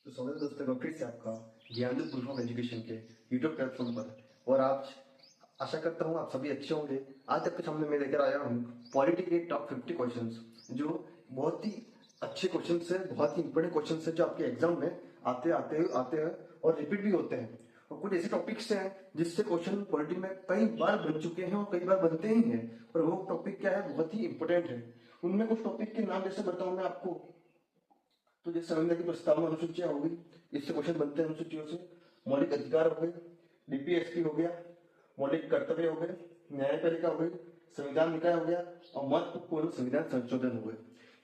तो स्वागत है दोस्तों फिर से आपका ज्ञान प्रूफ ऑफ एजुकेशन के यूट्यूब प्लेटफॉर्म पर। और आप आशा करता हूँ आप सभी अच्छे होंगे। आज आपके सामने मैं लेकर आया हूँ पॉलिटी के टॉप 50 क्वेश्चंस, जो बहुत ही अच्छे क्वेश्चंस हैं, बहुत ही इंपॉर्टेंट क्वेश्चंस हैं, जो आपके एग्जाम में आते हैं और रिपीट भी होते हैं। और कुछ ऐसे टॉपिक्स हैं जिससे क्वेश्चन पॉलिटी में कई बार बन चुके हैं और कई बार बनते ही हैं, और वो टॉपिक क्या है, बहुत ही इंपॉर्टेंट है। उनमें कुछ टॉपिक के नाम जैसे बताऊं मैं आपको, तो जैसे संविधान की प्रस्तावना अनुसूचियां होगी, इससे क्वेश्चन बनते हैं अनुसूचियों से। मौलिक अधिकार हो गए, डीपीएसपी हो गया, मौलिक कर्तव्य हो गए, न्यायपालिका हो गई, संविधान निकाय हो गया, और महत्वपूर्ण संविधान संशोधन हो गए।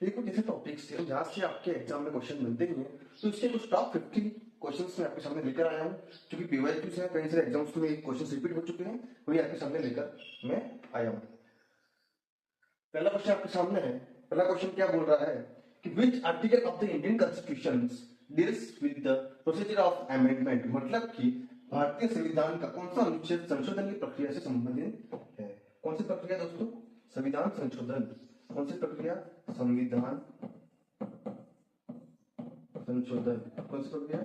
ये कुछ ऐसे टॉपिक्स हैं जहां से आपके एग्जाम में क्वेश्चन बनते ही हैं। तो इसके कुछ टॉप 50 क्वेश्चंस मैं आपके सामने लेकर आया हूँ, जो कि पीवाईक्यूज है, कई सारे एग्जाम्स में क्वेश्चन रिपीट हो चुके हैं, वही आपके सामने लेकर मैं आया हूँ। पहला क्वेश्चन आपके सामने है। पहला क्वेश्चन क्या बोल रहा है कि which article of the Indian constitution deals with the procedure of amendment, मतलब कि भारतीय संविधान का कौन सा अनुच्छेद संशोधन की प्रक्रिया से संबंधित है। कौन सी प्रक्रिया दोस्तों? संविधान संशोधन। कौन सी प्रक्रिया? संविधान संशोधन। कौन सी प्रक्रिया?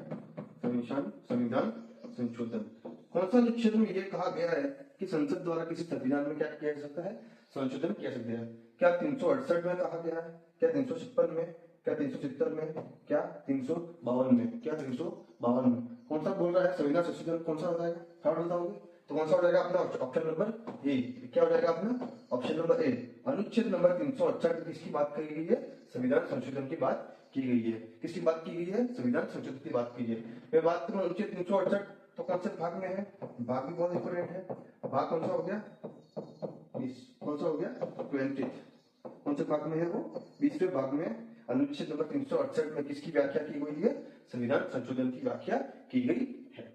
संविधान संशोधन। कौन सा अनुच्छेद में यह कहा गया है कि संसद द्वारा किसी संविधान में क्या किया जा सकता है? संशोधन किया जा सकता है। क्या 368 में कहा गया है? क्या 356 में? क्या 370 में? क्या 352 में? क्या 352 में? कौन सा बोल रहा है संविधान संशोधन? कौन सा हो जाएगा? थर्ड बताओगे तो कौन सा हो जाएगा अपना? Option number A. क्या हो जाएगा अपना? ऑप्शन नंबर ए। अनुच्छेद नंबर 368 किसकी बात कही गई है? संविधान संशोधन की बात की गई है। किसकी बात की गई है? संविधान संशोधन की बात की है। मैं बात करूं अनुच्छेद 368 तो कौन से भाग में है? भाग भी बहुत इंपोर्टेंट है। भाग कौन सा हो गया? 20। कौन सा हो गया? 20। कौन से भाग में है वो? 20वें भाग में अनुच्छेद नंबर 368 में किसकी व्याख्या की गई है? संविधान संशोधन की व्याख्या की गई है।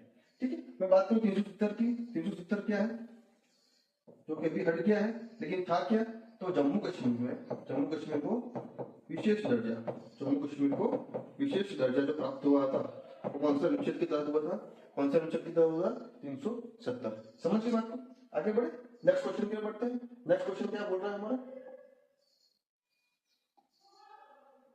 ठीक है, मैं बात करूं 370 की। 370 क्या है? जो कि अभी हट गया है, लेकिन था क्या? तो जम्मू कश्मीर को विशेष दर्जा, जम्मू कश्मीर को विशेष दर्जा जो प्राप्त हुआ था, वो कौन सा अनुच्छेद के तहत हुआ था? कौन सा अनुच्छेद के तहत हुआ? 370। समझ गए बात को? आगे बढ़े, नेक्स्ट क्वेश्चन की ओर बढ़ते हैं। नेक्स्ट क्वेश्चन क्या बोल रहा है हमारा?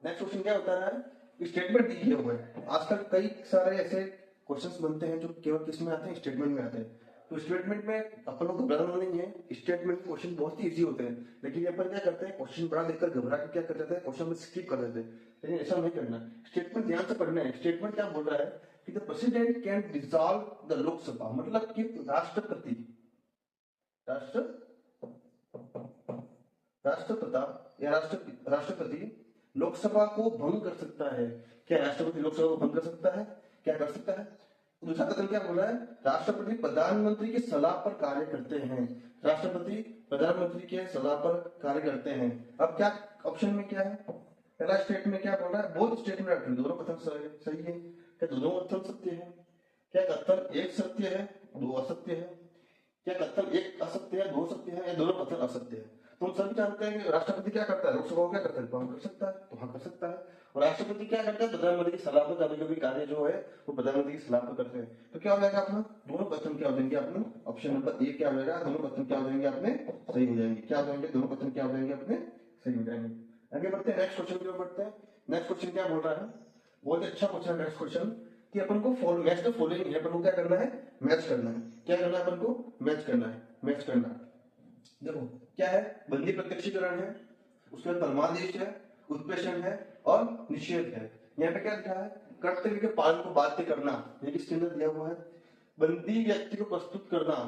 नेक्स्ट क्वेश्चन क्या बता रहा है? स्टेटमेंट दिए हुए हैं। आजकल कई सारे ऐसे क्वेश्चंस बनते हैं जो केवल किस में आते हैं? स्टेटमेंट में आते हैं। तो स्टेटमेंट में अपन लोग घबराना नहीं है। स्टेटमेंट क्वेश्चन बहुत ही इजी होते हैं, लेकिन अपन क्या करते हैं, क्वेश्चन बड़ा देखकर घबरा के क्या कर देते हैं, क्वेश्चन में स्किप कर देते हैं। लेकिन ऐसा नहीं करना। स्टेटमेंट ध्यान से पढ़ना है। स्टेटमेंट क्या बोल रहा है कि the president can dissolve the Lok Sabha, मतलब कि राष्ट्रपति राष्ट्रपति लोकसभा को भंग कर सकता है। क्या राष्ट्रपति लोकसभा को भंग कर सकता है? क्या कर सकता है? दूसरा कथन क्या बोला है? राष्ट्रपति प्रधानमंत्री की सलाह पर कार्य करते हैं। राष्ट्रपति प्रधानमंत्री के सलाह पर कार्य करते हैं। अब क्या ऑप्शन में क्या है? पहला स्टेटमेंट में क्या बोल रहा है? बोथ स्टेटमेंट, दोनों कथन सही है। क्या दोनों कथन सत्य है? क्या कथन एक सत्य है, दो असत्य है? क्या कथन एक असत्य है, दो सत्य है, या दोनों कथन असत्य है? तो हम सभी जानते हैं कि राष्ट्रपति क्या करता है? लोकसभा को क्या करता है? भंग कर सकता है। तो हाँ, कर सकता है। और राष्ट्रपति क्या करता है? प्रधानमंत्री की सलाह पर कभी कभी कार्य जो है वो प्रधानमंत्री की सलाह पर करते हैं। तो क्या हो जाएगा अपना? दोनों कथन क्या हो जाएंगे अपने? ऑप्शन नंबर ए क्या हो जाएगा? दोनों कथन क्या हो जाएंगे अपने? सही हो जाएंगे। क्या हो जाएंगे? दोनों कथन क्या हो जाएंगे अपने? सही हो जाएंगे। आगे बढ़ते हैं, नेक्स्ट क्वेश्चन की ओर बढ़ते हैं। नेक्स्ट क्वेश्चन क्या बोल रहा है? बहुत अच्छा क्वेश्चन है नेक्स्ट क्वेश्चन, कि अपन को मैच द फॉलोइंग है। अपन को क्या करना है? मैच करना है। क्या करना है अपन को? मैच करना है। मैच करना है। देखो क्या है? बंदी प्रत्यक्षीकरण है, उसके बाद परमादेश है, उत्प्रेषण है और निषेध है। यहाँ पे क्या लिखा है? कर्तव्य के पालन को बाध्य करना, ये किसके अंदर दिया हुआ है? बंदी व्यक्ति को प्रस्तुत करना,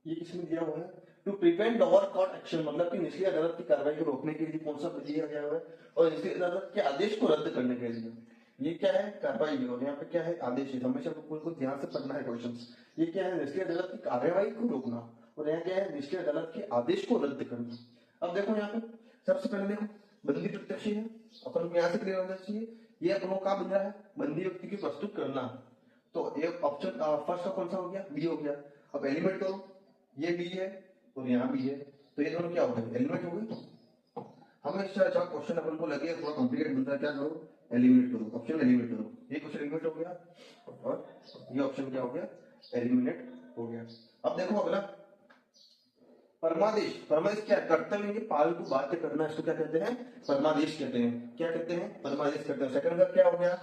ये किसमें दिया हुआ है? To prevent over court action, मतलब कि निचली अदालत की कार्रवाई को रोकने के लिए कौन सा दिया गया हुआ है? और निचली अदालत के आदेश को रद्द करने के लिए ये क्या है? कार्रवाई। और यहाँ पे क्या है? आदेश है। हमेशा को ध्यान से पढ़ना है क्वेश्चंस। ये क्या है? निचली अदालत की कार्रवाई को रोकना, और यहाँ क्या है? निचली अदालत के आदेश को रद्द करना। अब देखो यहाँ पे सबसे पहले देखो, बंदी प्रत्यक्ष है, अपन को यहाँ से क्लियर होना चाहिए। ये अपनों का बन रहा है बंदी व्यक्ति की प्रस्तुत करना। तो एक ऑप्शन फर्स्ट का कौन सा हो गया? बी हो गया। अब एलिमेंट करो, ये बी है और यहाँ बी है, तो ये दोनों क्या हो गए? एलिमेंट हो गए। हमेशा जब क्वेश्चन अपन को लगे थोड़ा कॉम्प्लिकेट बनता है, क्या करो? एलिमिनेट करो। ऑप्शन एलिमिनेट करो। ये क्वेश्चन एलिमिनेट हो गया और ये ऑप्शन क्या हो गया? एलिमिनेट हो गया। अब देखो अगला, परमादेश। परमादेश क्या? कर्तव्य के पालन को बाध्य करना, इसको क्या कहते हैं? परमादेश कहते हैं। क्या कहते हैं? परमादेश कहते हैं। सेकंड का क्या हो गया?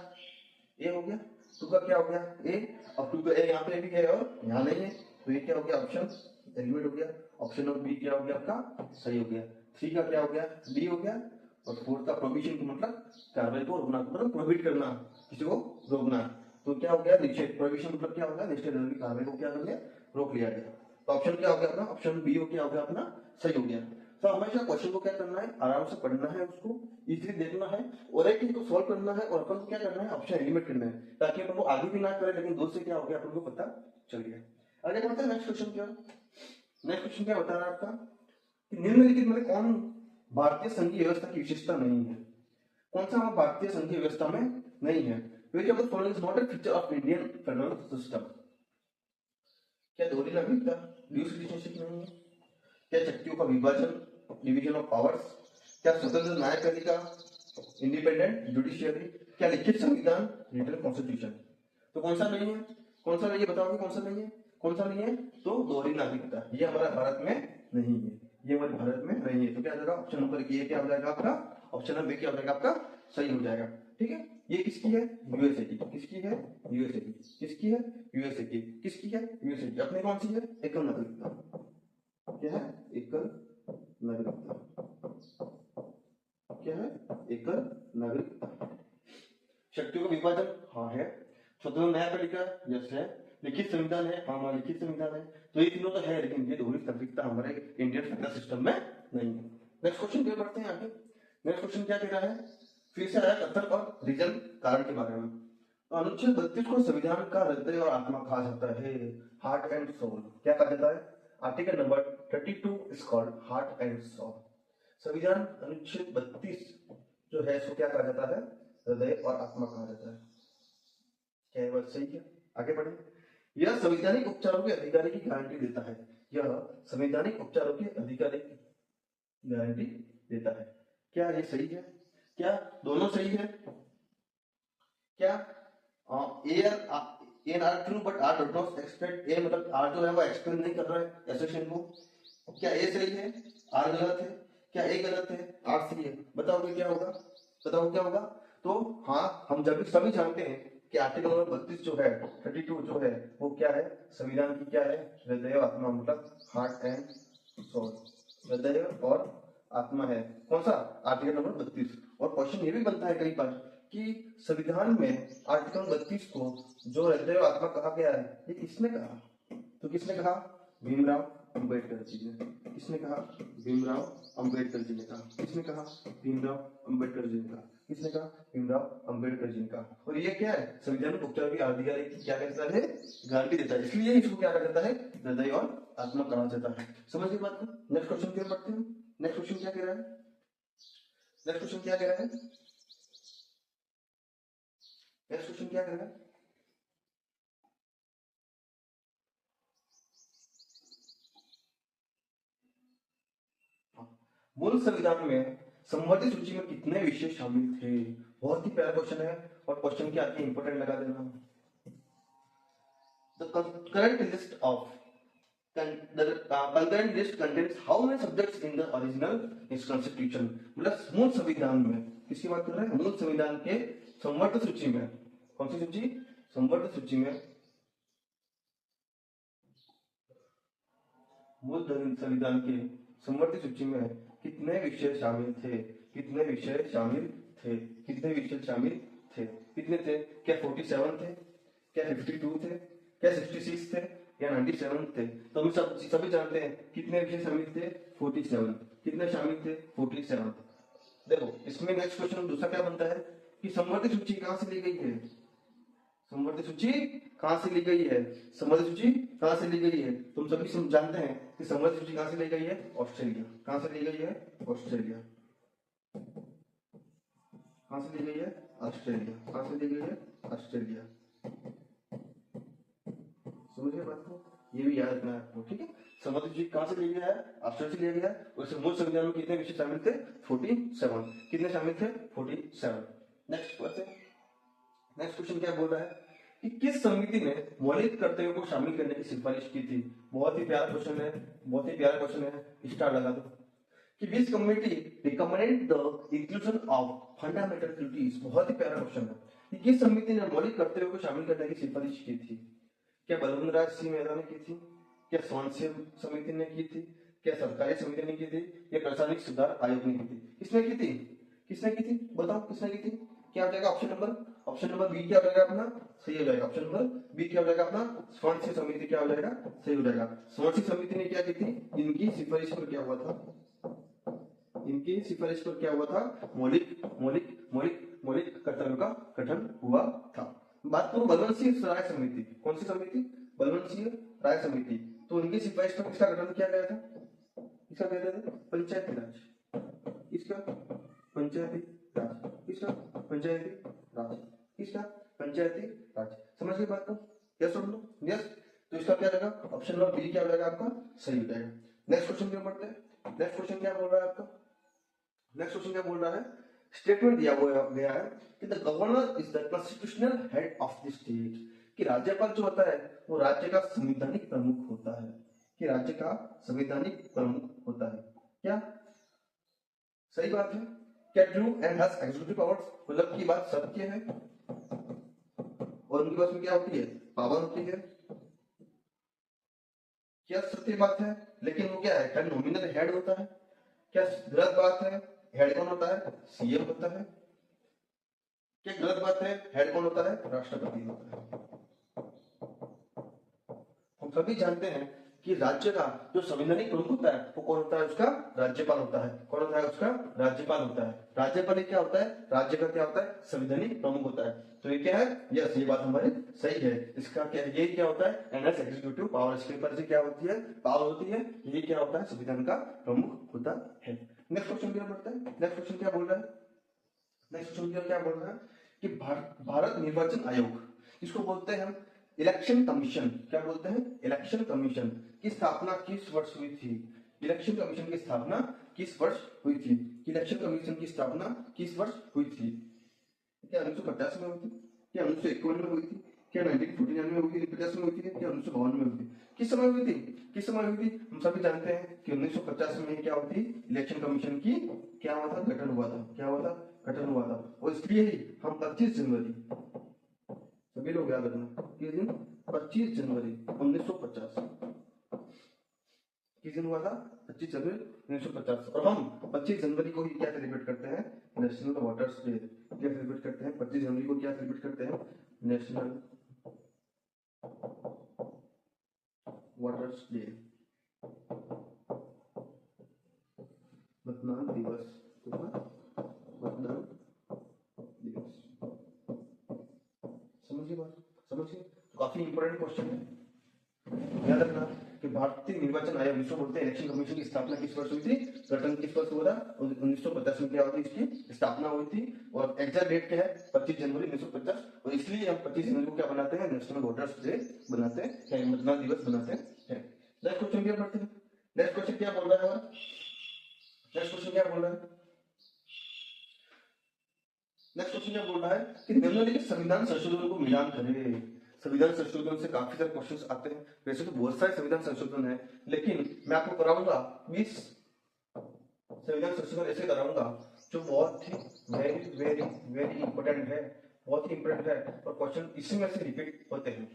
ए हो गया, टू का क्या हो गया ए, अब टू का ए यहाँ पे भी है और यहाँ नहीं है, तो ये क्या हो गया ऑप्शन एलिमिनेट हो गया। ऑप्शन नंबर बी क्या हो गया आपका सही हो गया। थ्री का क्या हो गया डी हो गया, और फोर्थ का प्रोहिबिशन को मतलब कार्रवाई को रोकना, मतलब प्रोहिबिट करना, किसी को रोकना, तो क्या हो गया निषेध। प्रोहिबिशन मतलब क्या होगा निषेध की कार्रवाई को क्या कर लिया रोक लिया गया। तो ऑप्शन क्या हो गया अपना ऑप्शन बी हो क्या हो गया अपना सही हो गया। तो हमेशा क्वेश्चन को क्या करना है आराम से पढ़ना है, उसको इजीली देखना है और एक चीज को सॉल्व करना है, और अपन को क्या करना है ऑप्शन एलिमिनेट करना है, ताकि अपन को आगे भी ना करे लेकिन दो से क्या हो गया अपन को पता चल गया। आगे बढ़ते हैं नेक्स्ट क्वेश्चन क्या, नेक्स्ट क्वेश्चन क्या बता रहा है आपका कि निम्नलिखित में कौन भारतीय संघीय व्यवस्था की विशेषता नहीं है। कौन सा हमारा भारतीय संघीय व्यवस्था में नहीं है। which of the following is not a feature of Indian federal system। क्या दोहरी नागरिकता ड्यू सिटीजनशिप नहीं है, क्या शक्तियों का विभाजन डिवीजन ऑफ पावर्स, क्या स्वतंत्र न्यायपालिका इंडिपेंडेंट जुडिशियरी, क्या लिखित संविधान रिटन कॉन्स्टिट्यूशन। तो कौन सा नहीं है, कौन सा नहीं है बताओगे कौन सा नहीं है, कौन सा नहीं है तो दोहरी नागरिकता, ये हमारा भारत में नहीं है, ये हमारे भारत में नहीं है। तो क्या जाएगा ऑप्शन नंबर ए क्या हो जाएगा आपका, ऑप्शन नंबर बी क्या हो जाएगा आपका सही हो जाएगा। ठीक है, ये किसकी है यूएसए की, किसकी है यूएसए की, किसकी है यूएसए की, किसकी है यूएसए की, अपने कौन सी है एकल नागरिकता, क्या है एकल नागरिकता, क्या है एकल नागरिकता। शक्तियों का विभाजन हाँ है, स्वतंत्र न्यायपालिका यस है, लिखित संविधान है हाँ लिखित संविधान है, तो ये तीनों तो है लेकिन ये दोहरी नागरिकता हमारे इंडियन फेडरल सिस्टम में नहीं है। नेक्स्ट क्वेश्चन क्या पढ़ते हैं आगे। नेक्स्ट क्वेश्चन क्या कह रहा है, फिर से आया कथन और रीजन कारण के बारे में। तो अनुच्छेद 32 को संविधान का हृदय और आत्मा कहा जाता है, हार्ट एंड सोल। क्या कहा जाता है, article number 32 is called heart and soul. संविधान अनुच्छेद 32 जो है इसको क्या कहा जाता है हृदय और आत्मा कहा जाता है। क्या ये बात सही है, आगे बढ़े। यह संवैधानिक उपचारों के अधिकारी की गारंटी देता है, यह संवैधानिक उपचारों के अधिकारी की गारंटी देता है। क्या ये सही है, क्या दोनों सही है, क्या and are true but R don't not expect, A मतलब आर जो है वो एक्सप्लेन नहीं कर रहा है एसोसिएशन को। क्या ए सही है आर गलत है, क्या ए गलत है आर सही है, बताओगे क्या होगा, बताओ क्या होगा। तो हाँ हम जब सभी जानते हैं कि आर्टिकल नंबर 32 जो है 32 जो है वो क्या है संविधान की क्या है हृदय और आत्मा, मतलब हार्ट एंड सोल, हृदय और आत्मा है कौन सा आर्टिकल नंबर 32। और क्वेश्चन ये भी बनता है कई बार कि संविधान में आर्टिकल 32 को जो हृदय और आत्मा कहा गया है ये किसने कहा, तो किसने कहा भीमराव अंबेडकर जी ने, किसने कहा भीमराव अंबेडकर जी ने कहा, किसने कहा भीमराव अंबेडकर जी ने कहा, किसने कहा भीमराव अंबेडकर जी ने कहा। और ये क्या है संविधान उपचार की अधिकारी की क्या कहता है गारंटी देता है, इसलिए इसको क्या कहा जाता है हृदय और आत्मा कहा जाता है। समझ गए बात को। नेक्स्ट क्वेश्चन क्या पढ़ते हैं, नेक्स्ट क्वेश्चन क्या कह रहा है, नेक्स्ट क्वेश्चन क्या कह रहा है, नेक्स्ट क्वेश्चन क्या कह रहा है। मूल संविधान में संवर्धित सूची में कितने विषय शामिल थे, बहुत ही प्यारा क्वेश्चन है और क्वेश्चन के आगे इंपोर्टेंट लगा देना। The current list of concurrent list contains how many subjects in the original is constitution, मतलब मूल संविधान में किसकी बात कर रहे हैं मूल संविधान के संवर्धित सूची में, कौन सी सूची संवर्धित सूची में, मूल संविधान के संवर्धित सूची में कितने विषय शामिल थे, कितने विषय शामिल थे, कितने विषय शामिल थे, कितने थे, क्या 47 थे, क्या 52 थे, क्या 66 थे या 97 थे। तो हम सब सभी जानते हैं कितने विषय शामिल थे 47, कितने शामिल थे 47। देखो इसमें नेक्स्ट क्वेश्चन दूसरा क्या बनता है कि संवर्धित सूची कहां से ली गई है, संवर्धित सूची कहां से ली गई है, संवर्धित सूची कहां से ली गई है। तुम सभी जानते हैं कि संवर्धित सूची कहां से ली गई है ऑस्ट्रेलिया, कहां से ली गई है ऑस्ट्रेलिया, कहां से ली गई है ऑस्ट्रेलिया, कहां से ली गई है ऑस्ट्रेलिया। समझिए बात को, ये भी याद रखना है आपको, ठीक है। संवर्धित सूची कहां से लिया गया है ऑस्ट्रेलिया से लिया गया है। उससे मूल संविधान में कितने विषय शामिल थे 47, कितने शामिल थे 47। नेक्स्ट क्वेश्चन, नेक्स्ट क्वेश्चन क्या बोल रहा है कि किस समिति ने मौलिक कर्तव्यों को शामिल करने की सिफारिश की थी। बहुत ही प्यारा क्वेश्चन है, बहुत ही प्यारा क्वेश्चन है, स्टार लगा दो कि विच committee recommended the inclusion of fundamental duties. बहुत ही प्यारा क्वेश्चन है कि किस समिति ने मौलिक कर्तव्यों को शामिल करने की सिफारिश की थी? क्या बलवंत राज सिंह मेहता ने की थी? क्या स्वर्ण समिति ने की थी? क्या सरकारी समिति ने की थी? या प्रशासनिक सुधार आयोग ने की थी? किसने की थी? किसने की थी? बताओ किसने की थी? क्या हो जाएगा ऑप्शन नंबर बी? क्या हो जाएगा अपना? सही हो जाएगा ऑप्शन नंबर बी। क्या हो जाएगा अपना? स्वर्ण समिति क्या हो जाएगा? सही हो जाएगा। स्वर्ण समिति ने क्या की थी? इनकी सिफारिश पर क्या हुआ था? इनकी सिफारिश पर क्या हुआ था? मौलिक मौलिक मौलिक मौलिक कर्तव्यों का गठन हुआ था। बात करूं बलवंत सिंह राय समिति, कौन सी समिति? बलवंत सिंह राय समिति। तो उनकी सिफारिश पर किसका गठन किया गया था? इसका कहते थे पंचायती राज। इसका पंचायती राज। इसका पंचायती राज। इसका पंचायती राज। समझ गए बात को? यस और नो? यस। तो इसका क्या रहेगा? ऑप्शन नंबर बी क्या हो जाएगा आपका? सही हो जाएगा। नेक्स्ट क्वेश्चन क्या पढ़ते हैं? नेक्स्ट क्वेश्चन क्या बोल रहा है आपका? नेक्स्ट क्वेश्चन क्या बोल रहा है? स्टेटमेंट दिया गया है कि the governor is the constitutional head of the state, कि राज्यपाल जो होता है वो राज्य का संवैधानिक प्रमुख होता है। कि राज्य का संवैधानिक प्रमुख होता है। क्या सही बात है? क्या true and has executive powers? मतलब की बात सत्य है और उनके पास में क्या होती है? पावर होती है। क्या सत्य बात है? लेकिन वो क्या है? नॉमिनल हेड होता है। क्या गलत बात है? हेड कौन होता है? सीएम होता है। क्या गलत बात है? हेड कौन होता है? राष्ट्रपति होता है। हम सभी जानते हैं कि राज्य का जो संवैधानिक प्रमुख होता है वो कौन होता है? उसका राज्यपाल होता है। कौन होता है? उसका राज्यपाल होता है। राज्यपाल क्या होता है? राज्य का क्या होता है? संवैधानिक प्रमुख होता है। तो ये क्या है? यस, ये बात हमारी सही है। इसका क्या है? ये क्या होता है? NS executive power. इसके ऊपर से क्या होती है? पावर होती है। ये क्या होता है? संविधान का प्रमुख होता है। नेक्स्ट क्वेश्चन क्या पढ़ते हैं? नेक्स्ट क्वेश्चन क्या बोल रहा है? नेक्स्ट क्वेश्चन क्या बोल रहा है कि भारत निर्वाचन आयोग, इसको बोलते हैं हम इलेक्शन कमीशन। क्या बोलते हैं? इलेक्शन कमीशन की स्थापना किस वर्ष हुई थी? इलेक्शन कमीशन की स्थापना किस वर्ष हुई थी? इलेक्शन कमीशन की स्थापना किस वर्ष हुई थी? क्या 1950 में हुई थी? क्या 1951 में हुई थी? क्या 1949 में हुई थी? 50 में हुई थी? क्या 1952 में हुई थी? किस समय हुई थी? किस समय हुई थी? हम सभी जानते हैं कि 1950 में क्या हुई थी? इलेक्शन कमीशन की क्या हुआ था? गठन हुआ था। क्या हुआ था? गठन हुआ था। और इसलिए ही हम 25 जनवरी, सभी लोग याद रखना, किस दिन? 25 जनवरी 1950 किस दिन हुआ था? 25 जनवरी 1950। और हम 25 जनवरी को ही क्या सेलिब्रेट करते हैं? National waters day. क्या सेलिब्रेट करते हैं? 25 जनवरी को क्या सेलिब्रेट करते हैं? नेशनल वाटर्स डे, मतदान दिवस। मतदान दिवस। समझिए बात? समझिए, काफी इंपॉर्टेंट क्वेश्चन है। याद रखना कि भारतीय निर्वाचन आयोग, जिसको बोलते हैं इलेक्शन कमीशन, की स्थापना किस वर्ष हुई थी? गठन किस वर्ष हुआ था? 1950 में क्या हुई थी? इसकी स्थापना हुई थी। और एग्जैक्ट डेट क्या है? 25 जनवरी 1950। और इसलिए हम 25 जनवरी को क्या बनाते हैं? नेशनल वोटर्स डे बनाते हैं, मतदान दिवस बनाते हैं। नेक्स्ट क्वेश्चन क्या पढ़ते हैं? नेक्स्ट क्वेश्चन क्या बोल रहा है हमारा? नेक्स्ट क्वेश्चन क्या बोल रहा है? नेक्स्ट क्वेश्चन क्या बोल रहा है कि निम्नलिखित संविधान संशोधन को मिलान करें। संविधान संशोधन से काफी सारे क्वेश्चंस आते हैं। वैसे तो बहुत सारे संविधान संशोधन है, लेकिन मैं आपको कराऊंगा 20 संविधान संशोधन ऐसे कराऊंगा जो बहुत ही वेरी वेरी वेरी इंपॉर्टेंट है, बहुत ही इंपॉर्टेंट है। और क्वेश्चन इसी में से रिपीट होते हैं।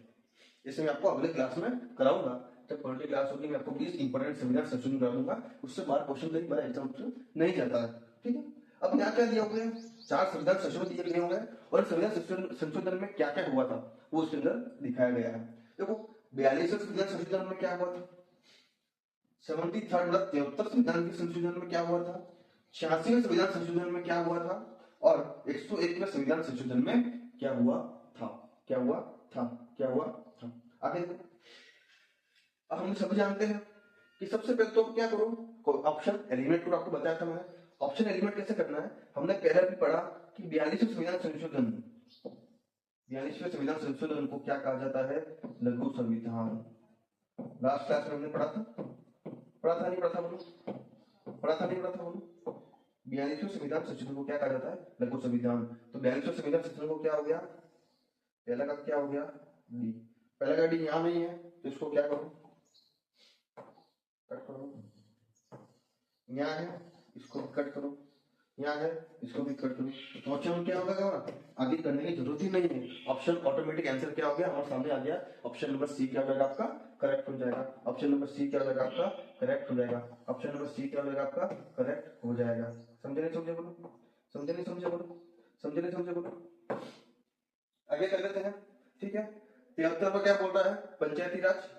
इसे मैं आपको अगले क्लास में कराऊंगा। जब पॉलिटी क्लास होगी मैं आपको 20 इंपॉर्टेंट संविधान संशोधन करा दूंगा। उससे बाहर क्वेश्चन कई बार एग्जाम नहीं जाता है। ठीक है, अब यहाँ क्या दिया हुआ है? 4 संविधान संशोधन दिए गए हुए हैं और संविधान संशोधन में क्या क्या हुआ था वो उसके अंदर दिखाया गया है। देखो, 42वें संविधान संशोधन में क्या हुआ था? 73rd मतलब 73 संविधान के संशोधन में क्या हुआ था? 86वें संविधान संशोधन में क्या हुआ था? और 101वें संविधान संशोधन में क्या हुआ था? क्या हुआ था? क्या हुआ था? आगे देखो, अब हम सभी जानते हैं कि सबसे पहले तो क्या करो? ऑप्शन एलिमिनेट करो। आपको बताया था मैंने ऑप्शन एलिमिनेट कैसे करना है। हमने पहले भी पढ़ा कि 42वें संविधान संशोधन, 42वें संविधान संशोधन को क्या कहा जाता है? लघु संविधान। लास्ट क्लास में हमने पढ़ा था, पढ़ा था नहीं पढ़ा था बोलो? पढ़ा था नहीं पढ़ा था बोलो? 42वें संविधान संशोधन को क्या कहा जाता है? लघु संविधान। तो 42वें संविधान संशोधन को क्या हो गया? पहला का क्या हो गया? डी। पहला का डी यहाँ नहीं है तो इसको क्या करो? कट करो। यहाँ है, इसको कट करो। यहाँ है, इसको भी कट करो तो ऑप्शन क्या होगा हमारा, आगे करने की जरूरत ही नहीं है। ऑप्शन ऑटोमेटिक आंसर क्या हो गया हमारे सामने आ गया, ऑप्शन नंबर सी क्या हो जाएगा आपका, करेक्ट हो जाएगा। ऑप्शन नंबर सी क्या हो जाएगा आपका, करेक्ट हो जाएगा। ऑप्शन नंबर सी क्या हो जाएगा आपका, करेक्ट हो जाएगा। समझे नहीं समझे बोलो, समझे नहीं समझे बोलो, समझे नहीं समझे बोलो। आगे कर लेते हैं, ठीक है। 73 में क्या बोल रहा है, पंचायती राज।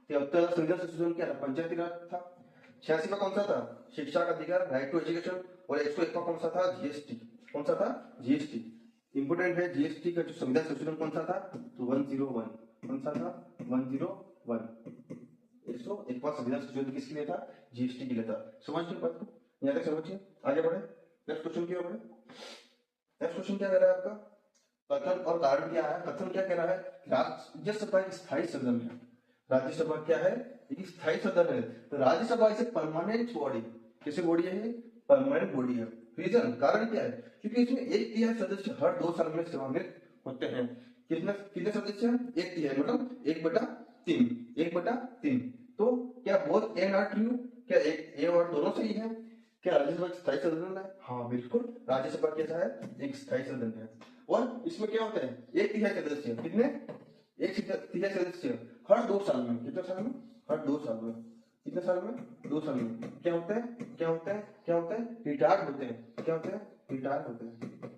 73 संविधान संशोधन क्या था, पंचायती राज था। 86 में कौन सा था, शिक्षा का अधिकार, राइट टू एजुकेशन। और 101 का कौन सा था, जीएसटी। कौन सा था, जीएसटी। इंपोर्टेंट है जीएसटी का जो संविधान संशोधन कौन सा था, तो 101। कौन सा था, 101। 101वां संविधान संशोधन किसके लिए था, जीएसटी के लिए था। समझ गए बात को, यहाँ तक समझिए, आगे बढ़े। नेक्स्ट क्वेश्चन क्या बढ़े, नेक्स्ट क्वेश्चन क्या कह रहा है आपका, कथन और कारण क्या है। कथन क्या कह रहा है, राज्यसभा एक स्थायी सदन है। राज्यसभा क्या है, एक स्थायी सदन है। तो राज्यसभा इसे परमानेंट बॉडी, किसी बॉडी है ये, परमानेंट बॉडी है। रीजन, कारण क्या है, क्योंकि इसमें 1/3 सदस्य हर 2 साल में सेवानिवृत्त होते हैं। कितने कितने सदस्य हैं, 1/3 मतलब 1/3, 1/3। तो क्या बोथ एंड आर ट्रू, क्या एक ए और दोनों सही है। क्या राज्यसभा एक स्थायी सदन है, हाँ बिल्कुल, राज्यसभा कैसा है, एक स्थायी सदन है। और इसमें क्या होता है, 1/3 सदस्य, कितने, 1/3 सदस्य हर 2 साल में, कितने साल में, हर 2 साल में। कितने साल में, 2 साल में क्या होता है, क्या होता है, क्या होता है, रिटायर्ड होते हैं। क्या होते हैं, रिटायर्ड होते हैं।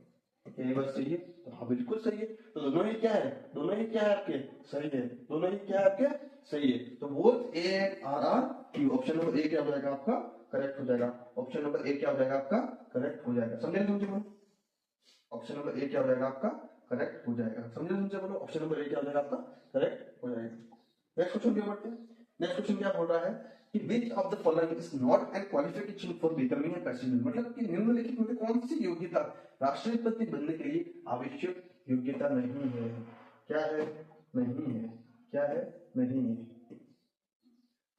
क्या ये बात सही है, तो हाँ बिल्कुल सही है। तो दोनों ही क्या है, दोनों ही क्या है आपके, सही है। दोनों ही क्या है आपके, सही है। तो both A and R are true. Option number A क्या हो जाएगा आपका, करेक्ट हो जाएगा। ऑप्शन नंबर ए क्या हो जाएगा आपका, करेक्ट हो जाएगा। समझे समझे बोलो, ऑप्शन नंबर ए क्या हो जाएगा आपका, करेक्ट हो जाएगा। समझे समझे बोलो, ऑप्शन नंबर ए क्या हो जाएगा आपका, करेक्ट हो जाएगा। नेक्स्ट क्वेश्चन क्या बढ़ते हैं। नेक्स्ट क्वेश्चन क्या बोल रहा है कि which of the following is not an qualification for becoming a president. मतलब कि निम्नलिखित में से कौन सी योग्यता राष्ट्रपति बनने के लिए आवश्यक योग्यता नहीं है। क्या है, नहीं है। क्या है, नहीं है।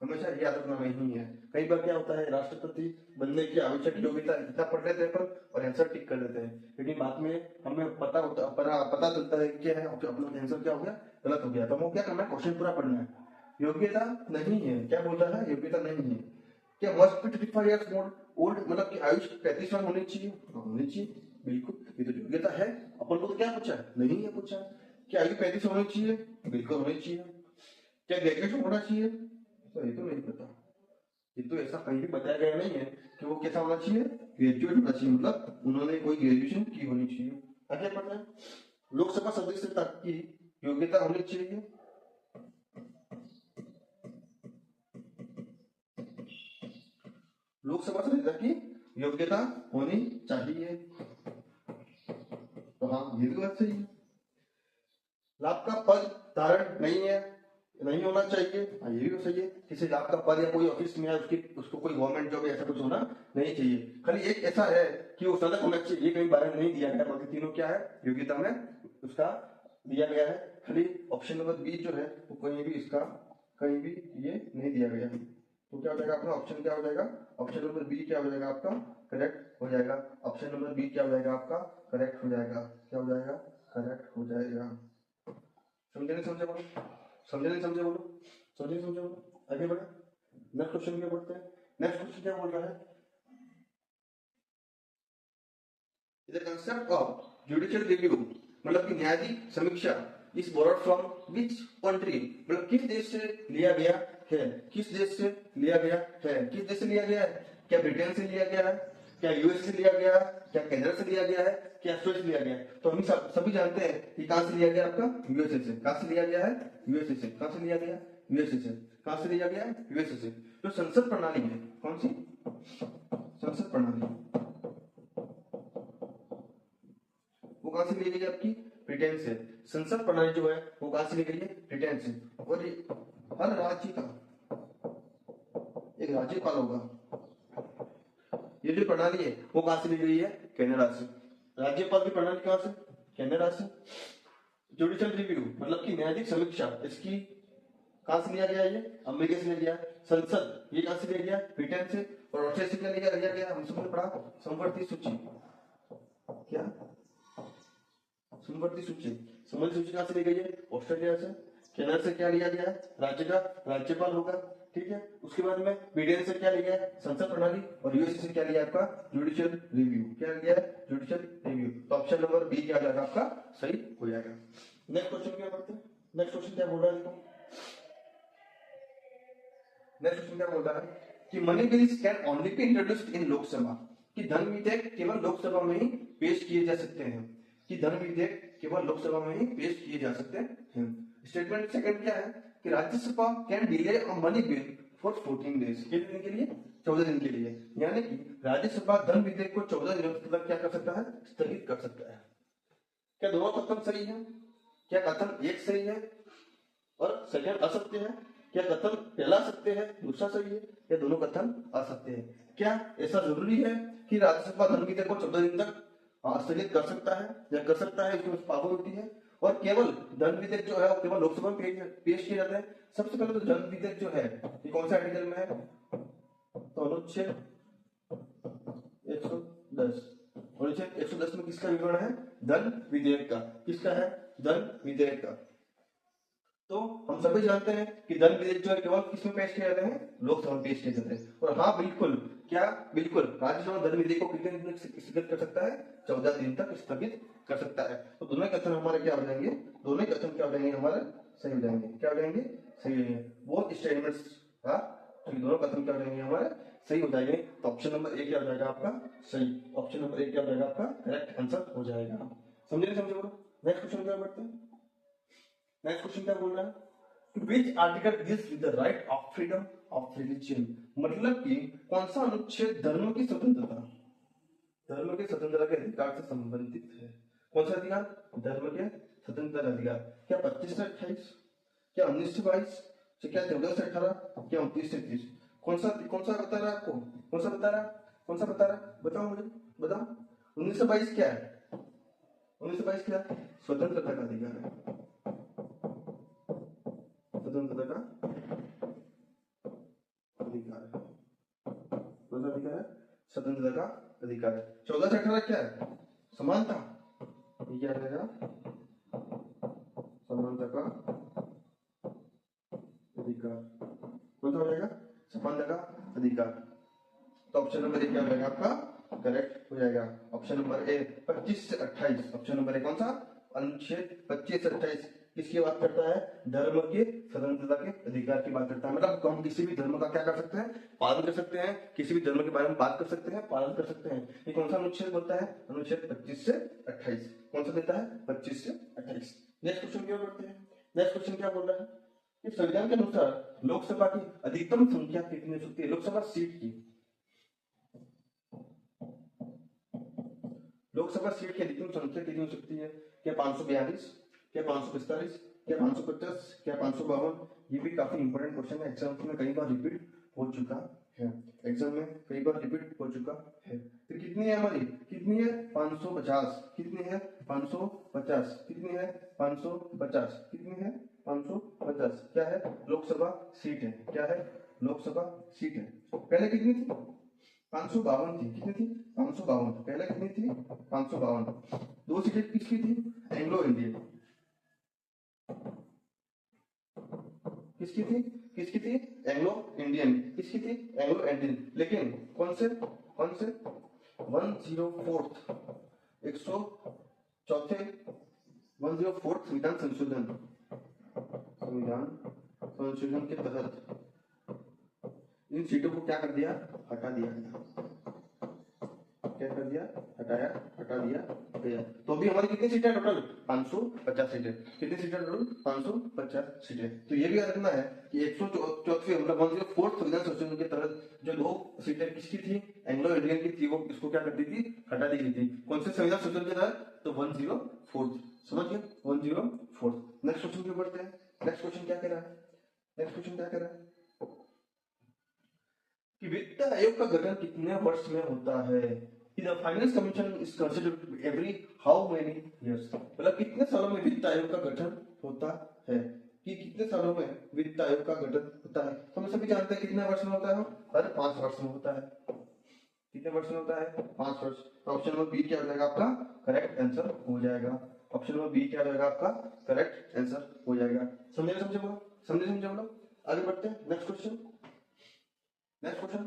हमेशा याद रखना नहीं है। कई बार क्या होता है, राष्ट्रपति बनने की आवश्यक योग्यता इतना पढ़ लेते हैं और आंसर टिक कर देते हैं, लेकिन बाद में हमें पता चलता है क्या है, अपना आंसर क्या हो गया, गलत हो गया। तो हमें क्या करना है, क्वेश्चन पूरा पढ़ना है। योग्यता नहीं है, क्या बोल रहा है, योग्यता नहीं है। क्या मस्ट बी 35 इयर्स ओल्ड, मतलब कि आयुष 35 साल होनी चाहिए, होनी चाहिए बिल्कुल, ये तो योग्यता है। अपन को तो क्या पूछा, नहीं है पूछा। क्या आयु 35 होनी चाहिए, बिल्कुल होनी चाहिए। क्या ग्रेजुएशन होना चाहिए, तो ये तो नहीं पता। ये तो ऐसा कहीं भी बताया गया नहीं है कि वो कैसा होना चाहिए, ग्रेजुएट होना चाहिए, मतलब उन्होंने कोई ग्रेजुएशन की होनी चाहिए। आगे पढ़ना है, लोकसभा सदस्यता की योग्यता होनी चाहिए। लोकसभा सदस्यता की योग्यता होनी चाहिए, तो हाँ ये भी बात सही है। लाभ का पद धारण नहीं है, नहीं होना चाहिए, हाँ ये भी सही है। किसी लाभ का पद या कोई ऑफिस में है, उसको कोई गवर्नमेंट जॉब ऐसा कुछ होना नहीं चाहिए। खाली एक ऐसा है कि वो सदस्य होना चाहिए, ये कहीं बारे में नहीं दिया गया। बाकी तीनों क्या है, योग्यता में उसका दिया गया है। खाली ऑप्शन नंबर बी जो है वो कहीं भी इसका, कहीं भी ये नहीं दिया गया। तो क्या हो जाएगा अपना ऑप्शन, क्या हो जाएगा, ऑप्शन नंबर बी क्या हो जाएगा आपका, करेक्ट हो जाएगा। ऑप्शन नंबर बी क्या हो जाएगा आपका, करेक्ट हो जाएगा। क्या हो जाएगा, करेक्ट हो जाएगा। समझे नहीं समझे बोलो, समझे नहीं समझे बोलो, समझे नहीं समझे बोलो। आगे बढ़े, नेक्स्ट क्वेश्चन क्या बोलते हैं। नेक्स्ट क्वेश्चन क्या बोल रहा है, the concept of judicial review, मतलब कि न्यायाधिक समीक्षा is borrowed from which country, मतलब किस देश से लिया गया है, किस देश से लिया गया है, किस देश से लिया गया है। क्या ब्रिटेन से लिया गया है, क्या यूएस से लिया गया है, क्या कनाडा से लिया गया है, क्या स्विट्जरलैंड से लिया गया है। तो हम सभी जानते हैं कि कहां से लिया गया आपका, यूएसए से। कहां से लिया गया है, यूएसए से। कहां से लिया गया, यूएसए से। कहां से लिया गया, यूएसए से। जो संसद प्रणाली है, कौन सी संसद प्रणाली, वो कहां से ली गई आपकी, ब्रिटेन से। संसद प्रणाली जो है वो कहां से ली गई है, ब्रिटेन से। और हर राज्य का एक राज्यपाल होगा। ये जो प्रणाली है वो कहां से ली गई है, कनाडा से। राज्यपाल की प्रणाली कहां से, कनाडा से। जुडिशियल रिव्यू मतलब कि न्यायिक समीक्षा, इसकी कहां से लिया गया, ये अमेरिका से लिया गया। संसद ये कहां से लिया गया, ब्रिटेन से। और ऑस्ट्रेलिया से क्या लिया गया, हम सबने पढ़ा संवर्ती सूची। क्या संवर्ती सूची, संवर्ती सूची कहां से ली गई है, ऑस्ट्रेलिया से। कनाडा से क्या लिया गया है, राज्य का राज्यपाल होगा। ठीक है। उसके बाद में बीडीएन से क्या लिया है, संसद प्रणाली, और यूएससी से क्या लिया है आपका जुडिशियल रिव्यू। क्या लिया है, जुडिशियल रिव्यू। तो ऑप्शन नंबर बी क्या हो जाएगा आपका सही हो जाएगा। नेक्स्ट क्वेश्चन क्या पढ़ते हैं, नेक्स्ट क्वेश्चन क्या बोल रहा है देखो, नेक्स्ट क्वेश्चन क्या बोल रहा है कि money bills can only be introduced in Lok Sabha, कि धन विधेयक केवल लोकसभा में ही पेश किए जा सकते हैं, कि धन विधेयक केवल लोकसभा में ही पेश किए जा सकते हैं। स्टेटमेंट सेकंड क्या है कि Rajya Sabha can delay a money bill for 14 days, कितने दिन के लिए, 14 दिन के लिए, यानी कि राज्यसभा धन विधेयक को 14 दिनों तक क्या कर सकता है, स्थगित कर सकता है। क्या दोनों कथन सही है, क्या कथन एक सही है और सेकंड असत्य है, क्या कथन पहला सत्य है दूसरा सही है, या दोनों कथन असत्य है। क्या ऐसा जरूरी है कि राज्यसभा धन विधेयक को 14 दिन तक स्थगित कर सकता है या कर सकता है, इसमें पावर होती है, और केवल धन विधेयक जो है वो केवल लोकसभा में पेश किया जाता है। सबसे पहले तो धन विधेयक जो है ये कौन सा आर्टिकल में है, तो अनुच्छेद 110, अनुच्छेद 110 में किसका विवरण है, धन विधेयक का, किसका है, धन विधेयक का। तो हम सभी जानते हैं कि धन विधेयक जो है केवल किसमें पेश किए जाते हैं, लोकसभा में पेश किए जाते हैं। और हाँ बिल्कुल, क्या बिल्कुल राज्यसभा धन विधेयक को कितने दिन तक स्थगित कर सकता है, 14 दिन तक स्थगित कर सकता है। तो दोनों कथन हमारे क्या हो जाएंगे, दोनों कथन क्या हो जाएंगे हमारे सही हो जाएंगे, क्या हो जाएंगे सही हो जाएंगे। वो स्टेटमेंट्स हाँ, तो दोनों कथन क्या हो जाएंगे हमारे सही हो जाएंगे। तो ऑप्शन नंबर ए क्या हो जाएगा आपका सही, ऑप्शन नंबर ए क्या हो जाएगा आपका करेक्ट आंसर हो जाएगा। समझे नहीं समझे बोलो। नेक्स्ट क्वेश्चन क्या बढ़ते हैं, नेक्स्ट क्वेश्चन क्या बोल रहा है, which article deals with the right of freedom of religion, मतलब कि कौन सा अनुच्छेद धर्म की स्वतंत्रता, धर्म के स्वतंत्रता के अधिकार से संबंधित है। कौन सा अधिकार, धर्म के स्वतंत्रता का अधिकार। क्या 25 से 28, क्या 19 से 22, क्या 14 से 18, क्या 29 से 30, कौन सा बता रहा है आपको, कौन सा बता रहा है, कौन सा बता रहा है, बताओ मुझे बताओ। 19 से 22 क्या है, 19 से 22 क्या है, स्वतंत्रता का अधिकार है, स्वतंत्रता का अधिकार है, कौन सा अधिकार है, स्वतंत्रता का अधिकार है। 14 से 18 क्या है, समानता, ये क्या रहेगा, समानता का अधिकार, कौन सा हो जाएगा, समानता का अधिकार। तो ऑप्शन नंबर ए क्या हो जाएगा आपका करेक्ट हो जाएगा, ऑप्शन नंबर ए 25 से 28, ऑप्शन नंबर ए कौन सा, अनुच्छेद 25 से 28 किसकी बात करता है, धर्म के स्वतंत्रता के अधिकार की बात करता है। मतलब हम किसी भी धर्म का क्या कर सकते हैं, पालन कर सकते हैं, किसी भी धर्म के बारे में बात कर सकते हैं, पालन कर सकते हैं। ये कौन सा अनुच्छेद बोलता है, अनुच्छेद 25 से 28, कौन सा देता है 25 से 28। नेक्स्ट क्वेश्चन क्या करते हैं, नेक्स्ट क्वेश्चन क्या बोल रहा है कि संविधान के अनुसार लोकसभा की अधिकतम संख्या कितनी हो सकती है, लोकसभा सीट की, लोकसभा सीट की अधिकतम संख्या कितनी हो सकती है, क्या 542, क्या 545, क्या 550, क्या 552। ये भी काफी इंपॉर्टेंट क्वेश्चन है, एग्जाम में कई बार रिपीट हो चुका है, एग्जाम में कई बार रिपीट हो चुका है। तो कितनी है हमारी, कितनी है 550, कितनी है 550, कितनी है 550, कितनी है 550, क्या है लोकसभा सीट है, क्या है लोकसभा सीट है। पहले कितनी थी 552 थी, कितनी थी 552, पहले कितनी थी 552। दो सीटें किसकी थी, एंग्लो इंडियन, किसकी थी, किसकी थी एंग्लो इंडियन, किसकी थी एंग्लो इंडियन। लेकिन कौन से 104th 104 104 संविधान संशोधन, संविधान संशोधन के तहत इन सीटों को क्या कर दिया, हटा दिया गया, क्या कर दिया, हटा दिया गया। तो अभी हमारी कितनी सीटें टोटल 550 सीटें, कितनी सीटें टोटल 550 सीटें। तो ये भी याद रखना है कि 104 मतलब 104 संविधान संशोधन के तहत जो दो सीटें किसकी थी, एंग्लो इंडियन की थी, वो इसको क्या कर दी थी, हटा दी गई थी। कौन से संविधान संशोधन के तहत, तो 104, समझ गए 104। नेक्स्ट क्वेश्चन पे बढ़ते हैं, नेक्स्ट क्वेश्चन क्या कह रहा है, नेक्स्ट क्वेश्चन क्या कह रहा है कि वित्त आयोग का गठन कितने वर्ष में होता है, कि the finance commission is considered every how many years, मतलब कितने सालों में वित्त आयोग का गठन होता है, कि कितने सालों में वित्त आयोग का गठन होता है। तो हम सभी जानते हैं कितने वर्ष में होता है, हर 5 वर्ष में होता है, कितने वर्ष में होता है 5 वर्ष। तो ऑप्शन नंबर बी क्या हो जाएगा आपका करेक्ट आंसर हो जाएगा, ऑप्शन नंबर बी क्या हो जाएगा आपका करेक्ट आंसर हो जाएगा। समझे बोलो, समझे बोलो। आगे बढ़ते हैं next question, next question,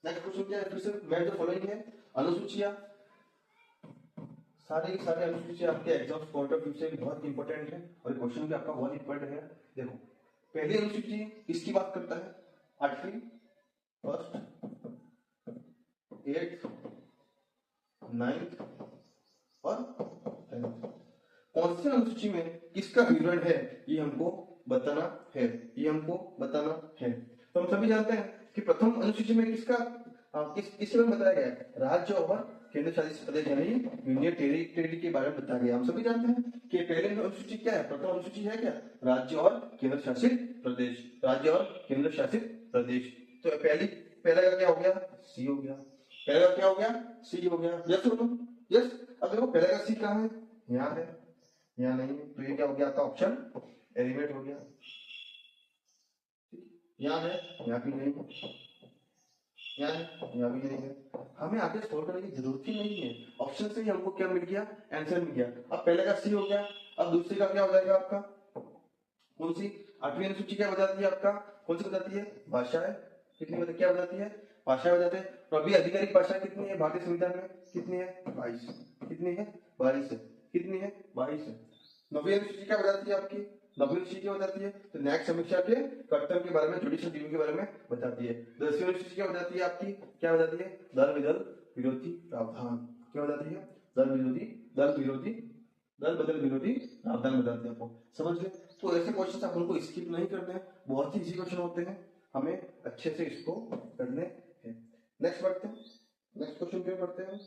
next question क्या है, फिर से मैच द फॉलोइंग है। अनुसूचियां, सारे सारे अनुसूचियां आपके एग्जाम पॉइंट ऑफ व्यू से बहुत इंपॉर्टेंट है और क्वेश्चन भी आपका बहुत इंपॉर्टेंट है। देखो पहली अनुसूची किसकी बात करता है, 8वीं, फर्स्ट, 8th, 9th और 10th। कौन सी अनुसूची में किसका विवरण है ये हमको बताना है, ये हमको बताना है। तो हम सभी जानते हैं कि प्रथम अनुसूची में किसका किसके बारे में बताया गया है, राज्य और केंद्र शासित प्रदेश यानी यूनियन टेरिटरी के बारे में बताया गया। हम सभी जानते हैं कि पहले अनुसूची क्या है, प्रथम अनुसूची है क्या, राज्य और केंद्र शासित प्रदेश, राज्य और केंद्र शासित प्रदेश। तो पहले का क्या हो गया, सी हो गया, पहले का क्या हो गया, सी हो गया। यस बोलो, यस। अब देखो पहले का सी कहाँ है, यहाँ है, यहाँ नहीं है, तो ये क्या हो गया आपका ऑप्शन एलिमिनेट हो गया। यहाँ है, यहाँ भी नहीं है, यहाँ है, यहाँ भी नहीं है। हमें आगे सॉल्व करने की जरूरत ही नहीं है, ऑप्शन से ही हमको क्या मिल गया, आंसर मिल गया। अब पहले का सी हो गया, अब दूसरे का क्या हो जाएगा आपका, कौन सी 8वीं अनुसूची क्या बताती है आपका, कौन सी बताती है, भाषाएं। कितनी बताती, क्या बताती है, भाषा बताते हैं। तो अभी आधिकारिक भाषा कितनी है भारतीय संविधान में, कितनी है, 22। कितनी है, 22 है। कितनी है, 22 है। 9वीं अनुसूची क्या बताती है आपकी, 9वीं अनुसूची क्या बताती है, तो न्यायिक समीक्षा के कर्तव्य के बारे में, जुडिशियल ड्यूटी के बारे में बताती है। 10वीं अनुसूची क्या बताती है आपकी, क्या बताती है, दल विरोधी प्रावधान। क्या बताती है, दल बदल विरोधी प्रावधान बताते हैं आपको, समझ गए। तो ऐसे क्वेश्चन आप उनको स्किप नहीं करते हैं, बहुत ही इजी क्वेश्चन होते हैं, हमें अच्छे से इसको करने हैं। नेक्स्ट बढ़ते हैं, नेक्स्ट क्वेश्चन पे पढ़ते हैं।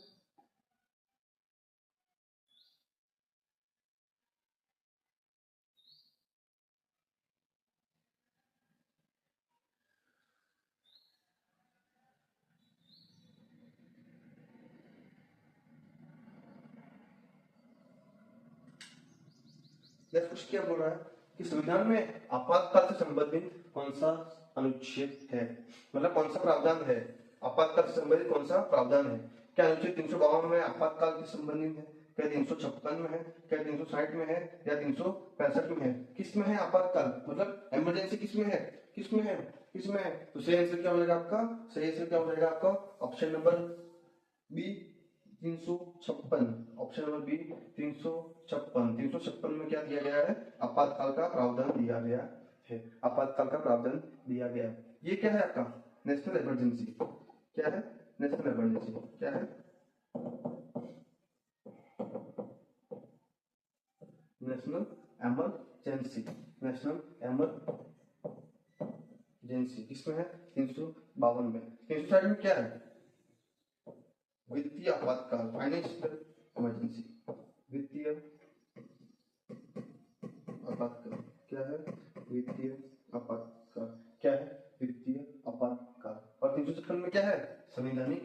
नेक्स्ट क्वेश्चन क्या बोल रहा है कि संविधान में आपातकाल से संबंधित कौन सा अनुच्छेद है, मतलब कौन सा प्रावधान है, आपातकाल से संबंधित कौन सा प्रावधान है। क्या अनुच्छेद 352 में आपातकाल से संबंधित है, क्या 356 में है, क्या 360 में है, या 365 में है, किस में है आपातकाल, मतलब इमरजेंसी किस में है, किस में है, किस में है। तो सही आंसर क्या हो जाएगा आपका, सही आंसर क्या हो जाएगा आपका, option number B 356, option number B 356। 356 में क्या दिया गया है, आपातकाल का प्रावधान दिया गया है, आपातकाल का प्रावधान दिया गया है। ये क्या है आपका, नेशनल इमरजेंसी। क्या है, नेशनल इमरजेंसी। क्या है, नेशनल इमरजेंसी, नेशनल इमरजेंसी किसमें है, 352 में। 360 में क्या है, वित्तीय आपातकाल, फाइनेंशियल इमरजेंसी, वित्तीय आपातकाल। क्या है, वित्तीय आपातकाल। क्या है, वित्तीय आपातकाल। और 356 में क्या है, संवैधानिक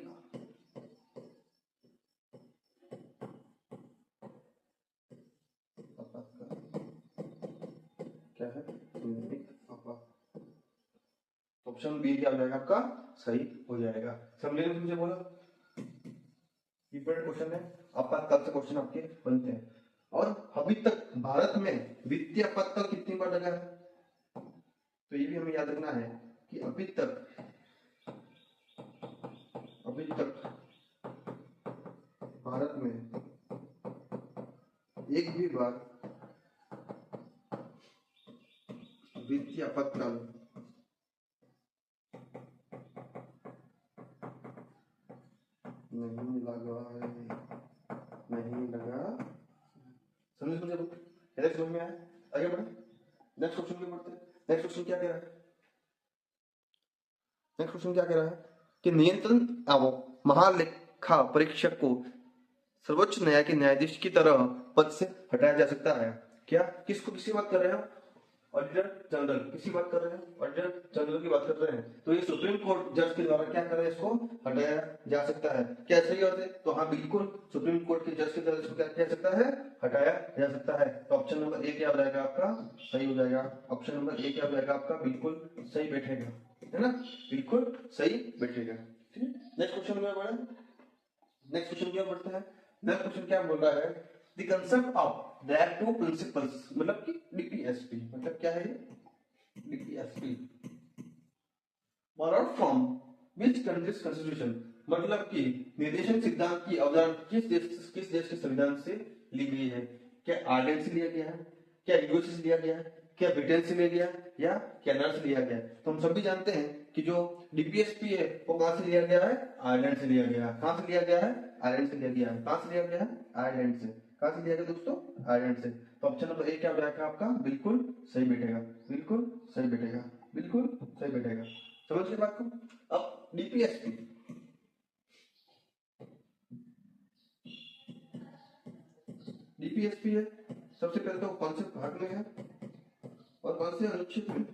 आपातकाल। क्या है, संवैधानिक आपात। ऑप्शन बी क्या हो जाएगा आपका, सही हो जाएगा। समझे मुझे बोला, इंपॉर्टेंट क्वेश्चन है, आपातकाल से क्वेश्चन आपके बनते हैं। और अभी तक भारत में वित्तीय आपातकाल कितनी बार लगा है, तो ये भी हमें याद रखना है कि अभी तक भारत में एक भी बार वित्तीय आपातकाल नहीं लगा है, नहीं लगा। समझ मुझे, समझ में आया, आगे बढ़े। नेक्स्ट क्वेश्चन पे बढ़ते हैं। नेक्स्ट क्वेश्चन क्या कह रहा है, नेक्स्ट क्वेश्चन क्या कह रहा है कि नियंत्रण महालेखा परीक्षक को सर्वोच्च न्यायालय के न्यायाधीश की तरह पद से हटाया जा सकता है। क्या, किसको, किसी बात कर रहे हैं, ऑडिटर जनरल, किसी बात कर रहे हैं, ऑडिटर जनरल की बात कर रहे हैं। तो ये सुप्रीम कोर्ट जज के द्वारा क्या कर रहे हैं, इसको हटाया जा सकता है। क्या सही बात है, तो हाँ बिल्कुल, सुप्रीम कोर्ट के जज के द्वारा इसको क्या किया जा सकता है, हटाया जा सकता है। तो ऑप्शन नंबर ए क्या हो जाएगा आपका, सही हो जाएगा। ऑप्शन नंबर ए क्या हो जाएगा आपका, बिल्कुल सही बैठेगा, है ना, बिल्कुल सही बैठेगा। ठीक है, नेक्स्ट क्वेश्चन में बढ़े। नेक्स्ट क्वेश्चन क्या बढ़ता है, नेक्स्ट क्वेश्चन क्या बोल रहा है, the concept of that to principles, मतलब कि डीपीएसपी, मतलब क्या है, DPSP borrowed from which country's constitution, मतलब कि निर्देशन सिद्धांत की अवधारणा किस देश के संविधान से ली गई है? क्या आयरलैंड से लिया गया है, क्या यूएस से लिया गया है, क्या ब्रिटेन से लिया गया या कनाडा से लिया गया है? तो हम सभी जानते हैं कि जो डीपीएसपी है वो कहां से लिया गया है? आयरलैंड से लिया गया है। कहां से लिया गया है? आयरलैंड से लिया गया है। कहां से लिया गया है? आयरलैंड से। कहां से लिया गया दोस्तों? आयरलैंड से। तो ऑप्शन नंबर ए क्या हो जाएगा आपका? बिल्कुल सही बैठेगा, बिल्कुल सही बैठेगा, बिल्कुल सही बैठेगा। समझ गए बात को? अब डीपीएसपी, डीपीएसपी है, सबसे पहले तो कौन से भाग में है और कौन से अनुच्छेद में?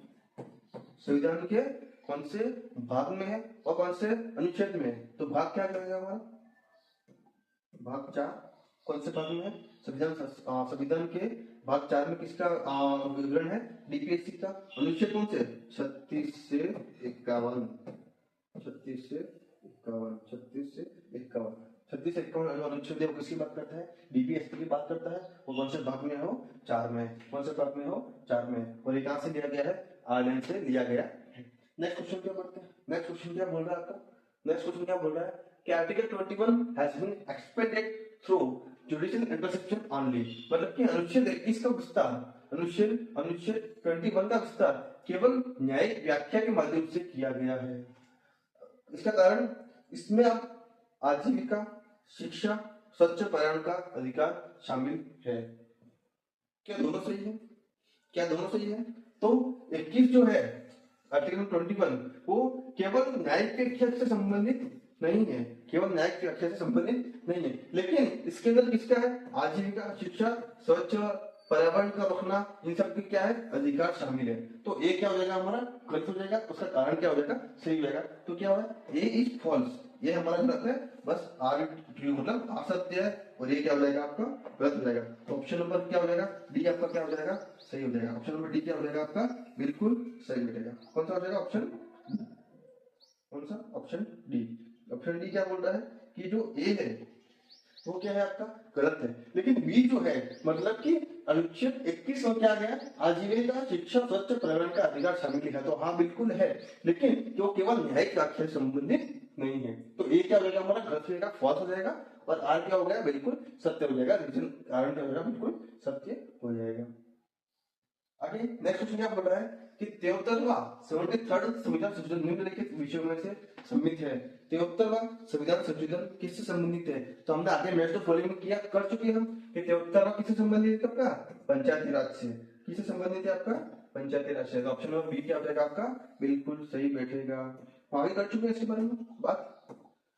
संविधान के कौन से भाग में है और कौन से अनुच्छेद में है? तो भाग क्या करेगा हमारा? भाग 4। कौन से भाग में है? संविधान के भाग 4 में किसका विवरण है? डीपीएससी का। अनुच्छेद कौन से? 36 से 51, 36 से 51, 36 से 51, 36 से 51 अनुच्छेद वो किसकी बात करता है? डीपीएससी की बात करता है। वो कौन से भाग में हो? 4 में। कौन से भाग में हो? 4 में। और ये कहां से लिया गया है? आयरलैंड से लिया गया है। नेक्स्ट क्वेश्चन क्या बोलते हैं? नेक्स्ट क्वेश्चन क्या बोल रहा है आपका? नेक्स्ट क्वेश्चन क्या बोल रहा है कि article 21 has been expanded through judicial interception only, मतलब कि अनुच्छेद 21 का विस्तार, अनुच्छेद 21 का विस्तार केवल न्यायिक व्याख्या के माध्यम से किया गया है। इसका कारण, इसमें अब आजीविका, शिक्षा, स्वच्छ पर्यावरण का अधिकार शामिल है। क्या दोनों सही है? क्या दोनों सही है? तो 21 जो है आर्टिकल 21 वो केवल न्यायिक व्याख्या से संबंधित नहीं है, केवल न्यायिक व्याख्या से संबंधित नहीं है, लेकिन इसके अंदर किसका है? आजीविका, शिक्षा, स्वच्छ पर्यावरण का रखना, इन सब की क्या है? अधिकार शामिल है। तो ए क्या हो जाएगा हमारा? गलत हो जाएगा। उसका कारण क्या हो जाएगा? सही हो जाएगा। तो क्या हुआ? ए इज फॉल्स, ये हमारा गलत है, बस आर ट्रू मतलब असत्य है, और ये क्या हो जाएगा आपका? गलत हो जाएगा। तो ऑप्शन नंबर क्या हो जाएगा? डी आपका क्या हो जाएगा? सही हो जाएगा। ऑप्शन नंबर डी क्या हो जाएगा आपका? बिल्कुल सही बैठेगा। कौन सा हो जाएगा ऑप्शन? कौन सा? Option D. ऑप्शन डी क्या बोल रहा है कि जो ए है वो क्या है आपका? गलत है। लेकिन बी जो है, मतलब कि अनुच्छेद 21 में क्या गया? आजीविका, शिक्षा, स्वच्छ पर्यावरण का अधिकार शामिल है। तो हाँ बिल्कुल है, लेकिन जो केवल न्यायिक व्याख्या से संबंधित नहीं है। तो ए क्या हो जाएगा हमारा? गलत हो जाएगा, फॉल्स हो जाएगा। और आर क्या हो गया? बिल्कुल सत्य हो जाएगा। रीजन कारण क्या हो जाएगा? बिल्कुल सत्य हो जाएगा। आगे नेक्स्ट क्वेश्चन क्या बोल रहा है कि 73वां 73rd संविधान संशोधन निम्नलिखित विषयों में से सम्मिलित है। 73वां संविधान संशोधन किससे संबंधित है? तो हमने आगे मैच तो फॉलोइंग किया कर चुके हम कि 73वां किससे संबंधित है आपका? पंचायती राज से। किससे संबंधित है आपका? पंचायती राज से। ऑप्शन नंबर बी क्या हो जाएगा आपका? बिल्कुल सही बैठेगा। आगे कर चुके हैं इसके बारे में बात।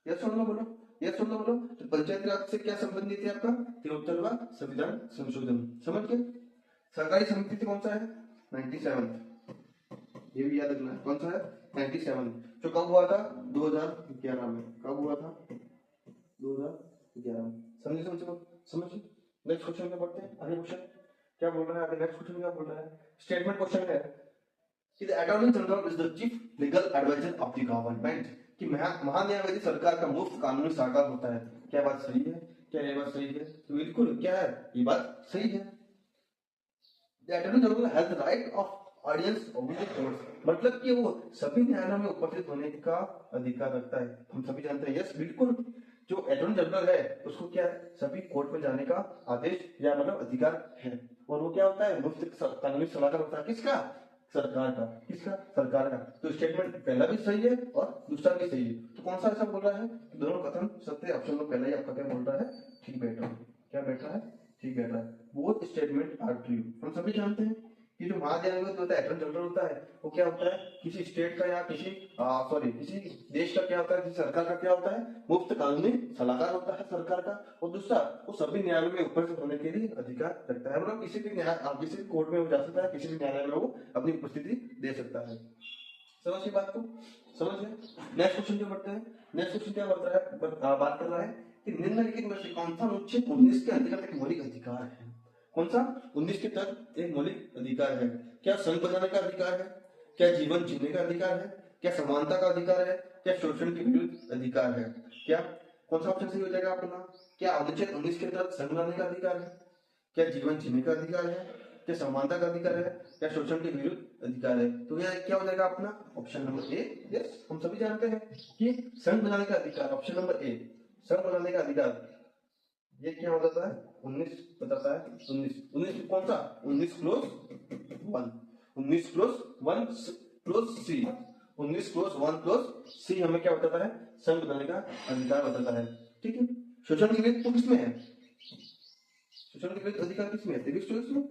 यस और नो बोलो, यस और नो बोलो। तो पंचायती राज से क्या संबंधित है आपका? 73वां संविधान संशोधन। समझ गए? सरकारी समिति से कौन सा है? 97, ये भी याद रखना है। कौन सा है? 97, जो कब हुआ था? 2011 में। कब हुआ था? 2011 में। समझे समझे समझे। नेक्स्ट क्वेश्चन में बढ़ते हैं। आगे क्वेश्चन क्या बोल रहा है? आगे नेक्स्ट क्वेश्चन क्या बोल रहा है? स्टेटमेंट क्वेश्चन है कि the attorney general is the chief legal adviser of the government, कि महान्यायवादी सरकार का मुफ्त कानूनी सलाहकार होता है। क्या बात सही है? क्या ये बात सही है? तो बिल्कुल क्या है? ये बात सही है। The Attorney General has the right of audience of the courts, मतलब कि वो सभी न्यायालयों में उपस्थित होने का अधिकार रखता है। हम सभी जानते हैं। यस बिल्कुल, जो अटॉर्नी जनरल है उसको क्या है? सभी कोर्ट में जाने का आदेश या मतलब अधिकार है। और वो क्या होता है? मुफ्त कानूनी सलाहकार होता है। किसका? सरकार का। किसका? सरकार का। तो स्टेटमेंट पहला भी सही है और दूसरा भी सही है। तो कौन सा ऐसा बोल रहा है? दोनों कथन सत्य। ऑप्शन में पहला ही आपका क्या बोल रहा है? ठीक बैठ रहा है। क्या बैठ रहा है? ठीक बैठ रहा है। Both statement are true. हम सभी जानते हैं कि जो महान्यायवादी होता है, अटॉर्नी जनरल होता है, वो क्या होता है? किसी स्टेट का या किसी देश का क्या होता है? किसी सरकार का क्या होता है? मुफ्त कानूनी सलाहकार होता है सरकार का। और दूसरा, वो सभी न्यायालयों में उपस्थित होने के लिए अधिकार रखता है। मतलब किसी भी कोर्ट में वो जा सकता है, किसी भी न्यायालय में वो अपनी उपस्थिति दे सकता है। समझ की बात को? समझ गए? नेक्स्ट क्वेश्चन जो बढ़ते हैं। नेक्स्ट क्वेश्चन क्या बता रहा है? बात कर रहा है कि निम्नलिखित में से कौन सा अनुच्छेद 19 के अंतर्गत एक मौलिक अधिकार है? कौन सा? 19 के तहत एक मौलिक अधिकार है। क्या संघ बनाने का अधिकार है? क्या जीवन जीने का अधिकार है? क्या समानता का अधिकार है? क्या शोषण के विरुद्ध अधिकार है? क्या कौन सा ऑप्शन सही हो जाएगा आपका? क्या अनुच्छेद 19 के तहत संघ बनाने का अधिकार है? क्या जीवन जीने का अधिकार है? क्या समानता का अधिकार है, या शोषण के विरुद्ध अधिकार है। तो यह क्या हो जाएगा अपना ऑप्शन नंबर ए। यस, हम सभी जानते हैं कि संघ बनाने का अधिकार, ऑप्शन नंबर ए, संघ बनाने का अधिकार, ये क्या हो जाता है 19 बताता है। 19 कौन सा 19 close 1, 19 close 1 close C, 19 close 1 close C हमें क्या बताता है, संघ बनाने का अधिकार बताता है। ठीक है, शोषण के विरुद्ध तो किसमें है, शोषण के विरुद्ध अधिकार किसमें है, 23-24 में,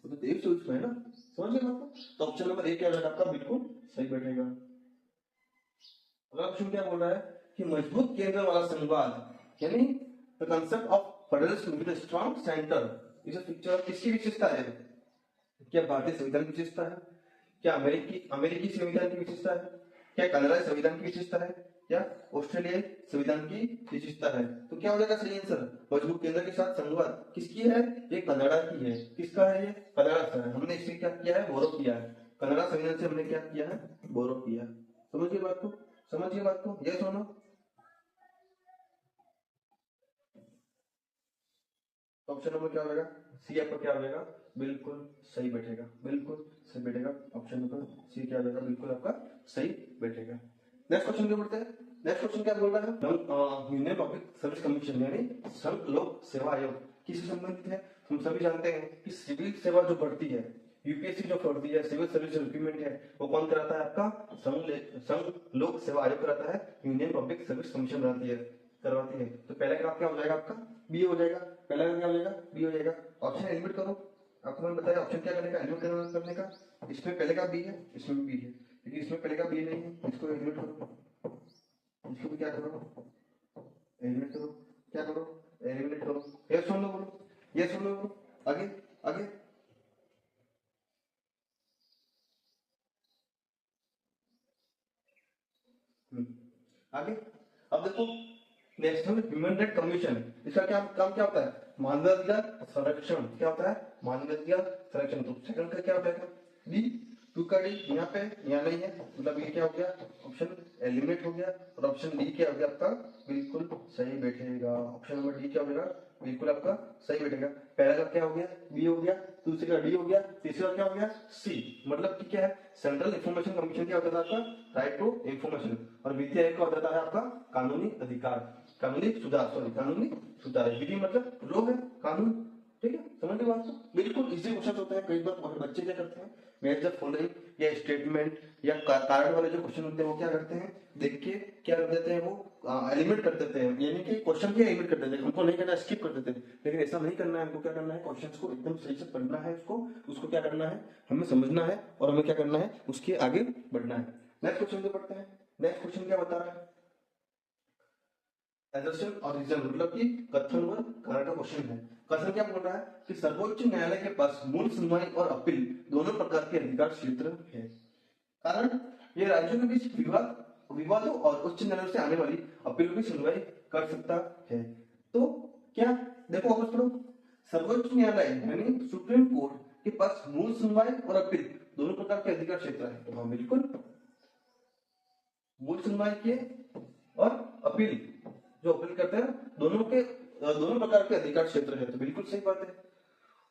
तो 23-24 में है ना, समझ गए बात को। तो ऑप्शन नंबर ए क्या रहेगा आपका, बिल्कुल सही बैठेगा। अगला क्वेश्चन क्या बोल रहा है कि मजबूत केंद्र वाला संघवाद, यानी the concept of federalism with a strong centre is a picture of किसकी विशेषता है, क्या भारतीय संविधान की विशेषता है, क्या अमेरिकी संविधान की विशेषता है, क्या कनाडाई संविधान की विशेषता है, या ऑस्ट्रेलियाई संविधान की विशेषता है। तो क्या हो जाएगा सही आंसर, मजबूत केंद्र के साथ संघवाद किसकी है, ये कनाडा की है। किसका है, ये कनाडा का है। हमने इससे क्या किया है, बोरो किया है, कनाडा संविधान से हमने क्या किया है, बोरो किया। समझिए बात को, समझिए बात को, ये सुनो। ऑप्शन नंबर क्या होगा, सी आपका क्या होगा, बिल्कुल सही बैठेगा, बिल्कुल सही बैठेगा। ऑप्शन नंबर सी क्या होगा, बिल्कुल आपका सही बैठेगा। नेक्स्ट क्वेश्चन क्या बढ़ते हैं, नेक्स्ट क्वेश्चन क्या बोल रहा है, यूनियन पब्लिक सर्विस कमीशन यानी संघ लोक सेवा आयोग किससे संबंधित है। हम सभी जानते हैं कि सिविल सेवा जो बढ़ती है, यूपीएससी जो पढ़ती है, सिविल सर्विस रिक्रूटमेंट है, वो कौन कराता है आपका, संघ लोक सेवा आयोग कराता है, यूनियन पब्लिक सर्विस कमीशन बनाती है, करवाती है। तो पहले का क्या हो जाएगा आपका, बी हो जाएगा, पहला का क्या हो जाएगा, बी हो जाएगा। ऑप्शन एलिमिनेट करो, आपको मैंने बताया ऑप्शन क्या करने का, एलिमिनेट करने का। इसमें पहले का बी है, इसमें बी है, लेकिन इसमें पहले का बी नहीं है, इसको एलिमिनेट करो, इसको भी क्या करो, एलिमिनेट करो, क्या करो, एलिमिनेट करो। ये सुन लो, बोलो ये सुन लो, बोलो आगे आगे। आगे अब देखो, नेशनल ह्यूमन राइट कमीशन, इसका क्या काम क्या होता है, मानवाधिकार संरक्षण, क्या होता है, मानवाधिकार संरक्षण। तो सेकंड का क्या हो जाएगा, डी, टू का डी, यहाँ पे यहाँ नहीं है, मतलब ये क्या हो गया, ऑप्शन एलिमिनेट हो गया, और ऑप्शन डी क्या हो गया आपका, बिल्कुल सही बैठेगा। ऑप्शन नंबर डी क्या हो जाएगा, बिल्कुल आपका सही बैठेगा। पहला का क्या हो गया, बी हो गया, दूसरे का डी हो गया, तीसरा क्या हो गया, सी। मतलब कि क्या है, सेंट्रल इंफॉर्मेशन कमीशन क्या होता था आपका, राइट टू इंफॉर्मेशन, और विधि आयोग का होता है आपका कानूनी अधिकार, कानूनी सुधार, सॉरी कानूनी सुधार। विधि मतलब लॉ है, कानून। ठीक है, समझ गए बात को, बिल्कुल इजी क्वेश्चन होते हैं। कई बार बच्चे क्या करते हैं, मैच द फॉलोइंग या स्टेटमेंट या कारण वाले जो क्वेश्चन होते हैं वो क्या करते हैं, देख के क्या कर देते हैं, वो एलिमिनेट कर देते हैं, यानी कि क्वेश्चन के एलिमिनेट कर देते हैं, हमको नहीं करना, स्किप कर देते हैं। लेकिन ऐसा नहीं करना है, हमको क्या करना है, क्वेश्चंस को एकदम सही से पढ़ना है, उसको क्या करना है, हमें समझना है, और हमें क्या करना है, उसके आगे बढ़ना है। नेक्स्ट क्वेश्चन जो पढ़ते हैं, नेक्स्ट क्वेश्चन क्या बता रहा है, एजर्शन और रीजन, मतलब कि कथन व कारण का क्वेश्चन है। कथन क्या बोल रहा है कि सर्वोच्च न्यायालय के पास मूल सुनवाई और अपील दोनों प्रकार के अधिकार क्षेत्र है। कारण ये राज्यों के बीच विवादों और उच्च न्यायालय से आने वाली अपील की सुनवाई कर सकता है। तो क्या देखो वापस पढ़ो, सर्वोच्च न्यायालय यानी सुप्रीम कोर्ट के पास मूल सुनवाई और अपील दोनों प्रकार के अधिकार क्षेत्र है। तो हाँ बिल्कुल, मूल सुनवाई के और अपील जो अपील करते हैं दोनों प्रकार के अधिकार क्षेत्र है। तो बिल्कुल सही बात है।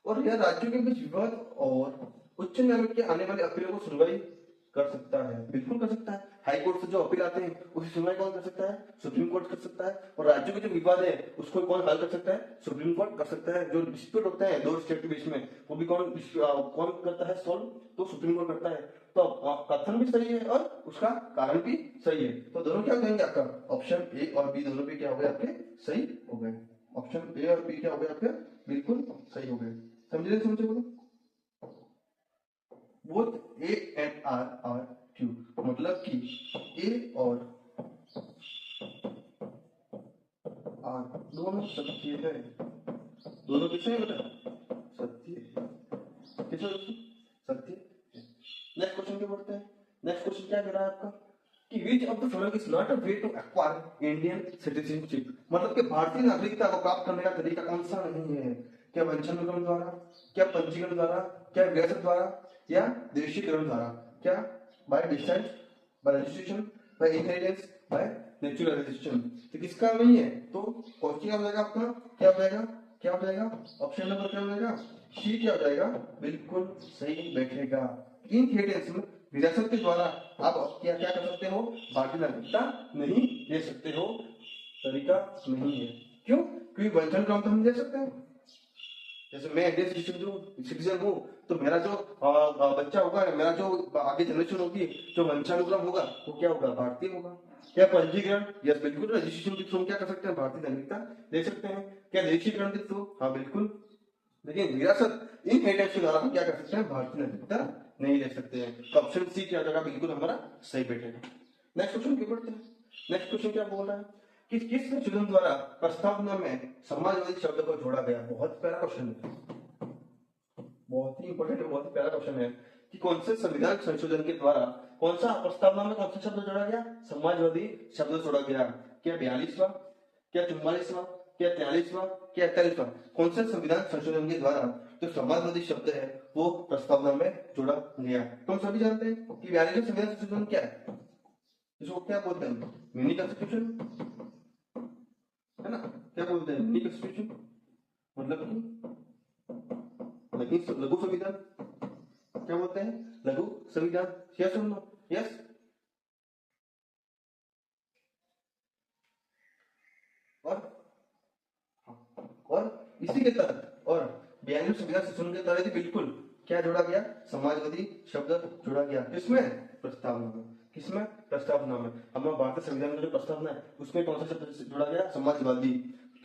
और यह राज्यों के बीच विवाद और उच्च न्यायालय के आने वाले अपीलों को सुनवाई कर सकता है, बिल्कुल कर सकता है। हाई कोर्ट से जो अपील आते हैं उसकी सुनवाई कौन कर सकता है, सुप्रीम कोर्ट कर सकता है। और राज्यों के जो विवाद है उसको कौन हल कर सकता है, सुप्रीम कोर्ट कर सकता है। जो डिस्प्यूट होते हैं दो स्टेट के बीच में वो भी कौन करता है सॉल्व, तो सुप्रीम कोर्ट करता है। तो कथन भी सही है और उसका कारण भी सही है। तो दोनों क्या हो जाएंगे आपका, ऑप्शन ए और बी दोनों भी क्या हो गए आपके, सही हो गए। ऑप्शन ए और बी क्या हो गए आपके, बिल्कुल सही हो गए। समझे समझे बोलो, both A and R true, मतलब कि ए और आर दोनों सत्य है। दोनों किससे है बेटा, सत्य है। किससे सत्य। नेक्स्ट क्वेश्चन क्या बोलते हैं, नेक्स्ट क्वेश्चन क्या कह रहा है आपका कि which of the following is not a way to acquire Indian citizenship, मतलब कि भारतीय नागरिकता को प्राप्त करने का तरीका कौन सा नहीं है। क्या वंशानुक्रम द्वारा, क्या पंजीकरण द्वारा, क्या विरासत द्वारा, या देशीकरण द्वारा, क्या by descent, by registration, by inheritance, by naturalisation. तो किसका नहीं है, तो क्वेश्चन क्या हो जाएगा आपका, क्या हो जाएगा, क्या हो जाएगा? ऑप्शन नंबर क्या हो जाएगा? सी क्या हो जाएगा? बिल्कुल सही बैठेगा। इन थिएटर्स में विरासत के द्वारा आप क्या क्या कर सकते हो? भारतीय नागरिकता नहीं ले सकते हो, तरीका नहीं है। क्यों? क्योंकि वंशज क्रम तो हम ले सकते हैं। जैसे मैं इंडियन सिटीजन हूँ, तो मेरा जो बच्चा होगा, मेरा जो आगे जनरेशन होगी, जो वंशानुक्रम होगा वो क्या होगा? भारतीय होगा। क्या पंजीकरण? यस बिल्कुल। रजिस्ट्रेशन के थ्रू क्या कर सकते हैं? भारतीय नागरिकता ले सकते हैं। क्या रजिस्ट्रेशन के थ्रू? हाँ बिल्कुल। लेकिन विरासत इन हेरिटेज के द्वारा हम क्या कर सकते हैं? भारतीय नागरिकता नहीं ले सकते हैं। तो ऑप्शन सी क्या जगह बिल्कुल हमारा सही बैठेगा। नेक्स्ट क्वेश्चन क्या पढ़ते हैं? नेक्स्ट क्वेश्चन क्या बोल रहा है कि किस संशोधन द्वारा प्रस्तावना में समाजवादी शब्द को जोड़ा गया? बहुत प्यारा क्वेश्चन है, बहुत ही इंपॉर्टेंट है, बहुत ही प्यारा क्वेश्चन है कि कौन से संविधान संशोधन के द्वारा कौन सा प्रस्तावना में कौन सा शब्द जोड़ा गया? समाजवादी शब्द जोड़ा गया। क्या 42वां, क्या 44वां, क्या 43वां, क्या 41वां? कौन से संविधान संशोधन के द्वारा जो समाजवादी शब्द है वो प्रस्तावना में जोड़ा गया? तो हम सभी जानते हैं कि 42वां संविधान संशोधन क्या है? इसको क्या बोलते हैं? मिनी कॉन्स्टिट्यूशन, है ना? क्या बोलते हैं? मिनी कॉन्स्टिट्यूशन मतलब लघु संविधान। क्या बोलते हैं? लघु संविधान। यस और नो? यस। और इसी के तहत और 42वें संविधान संशोधन के तहत बिल्कुल क्या जोड़ा गया? समाजवादी शब्द जोड़ा गया। किसमें? प्रस्तावना में। किसमें? प्रस्तावना में। हमारा भारतीय संविधान में जो प्रस्तावना है उसमें कौन सा शब्द जोड़ा गया? समाजवादी।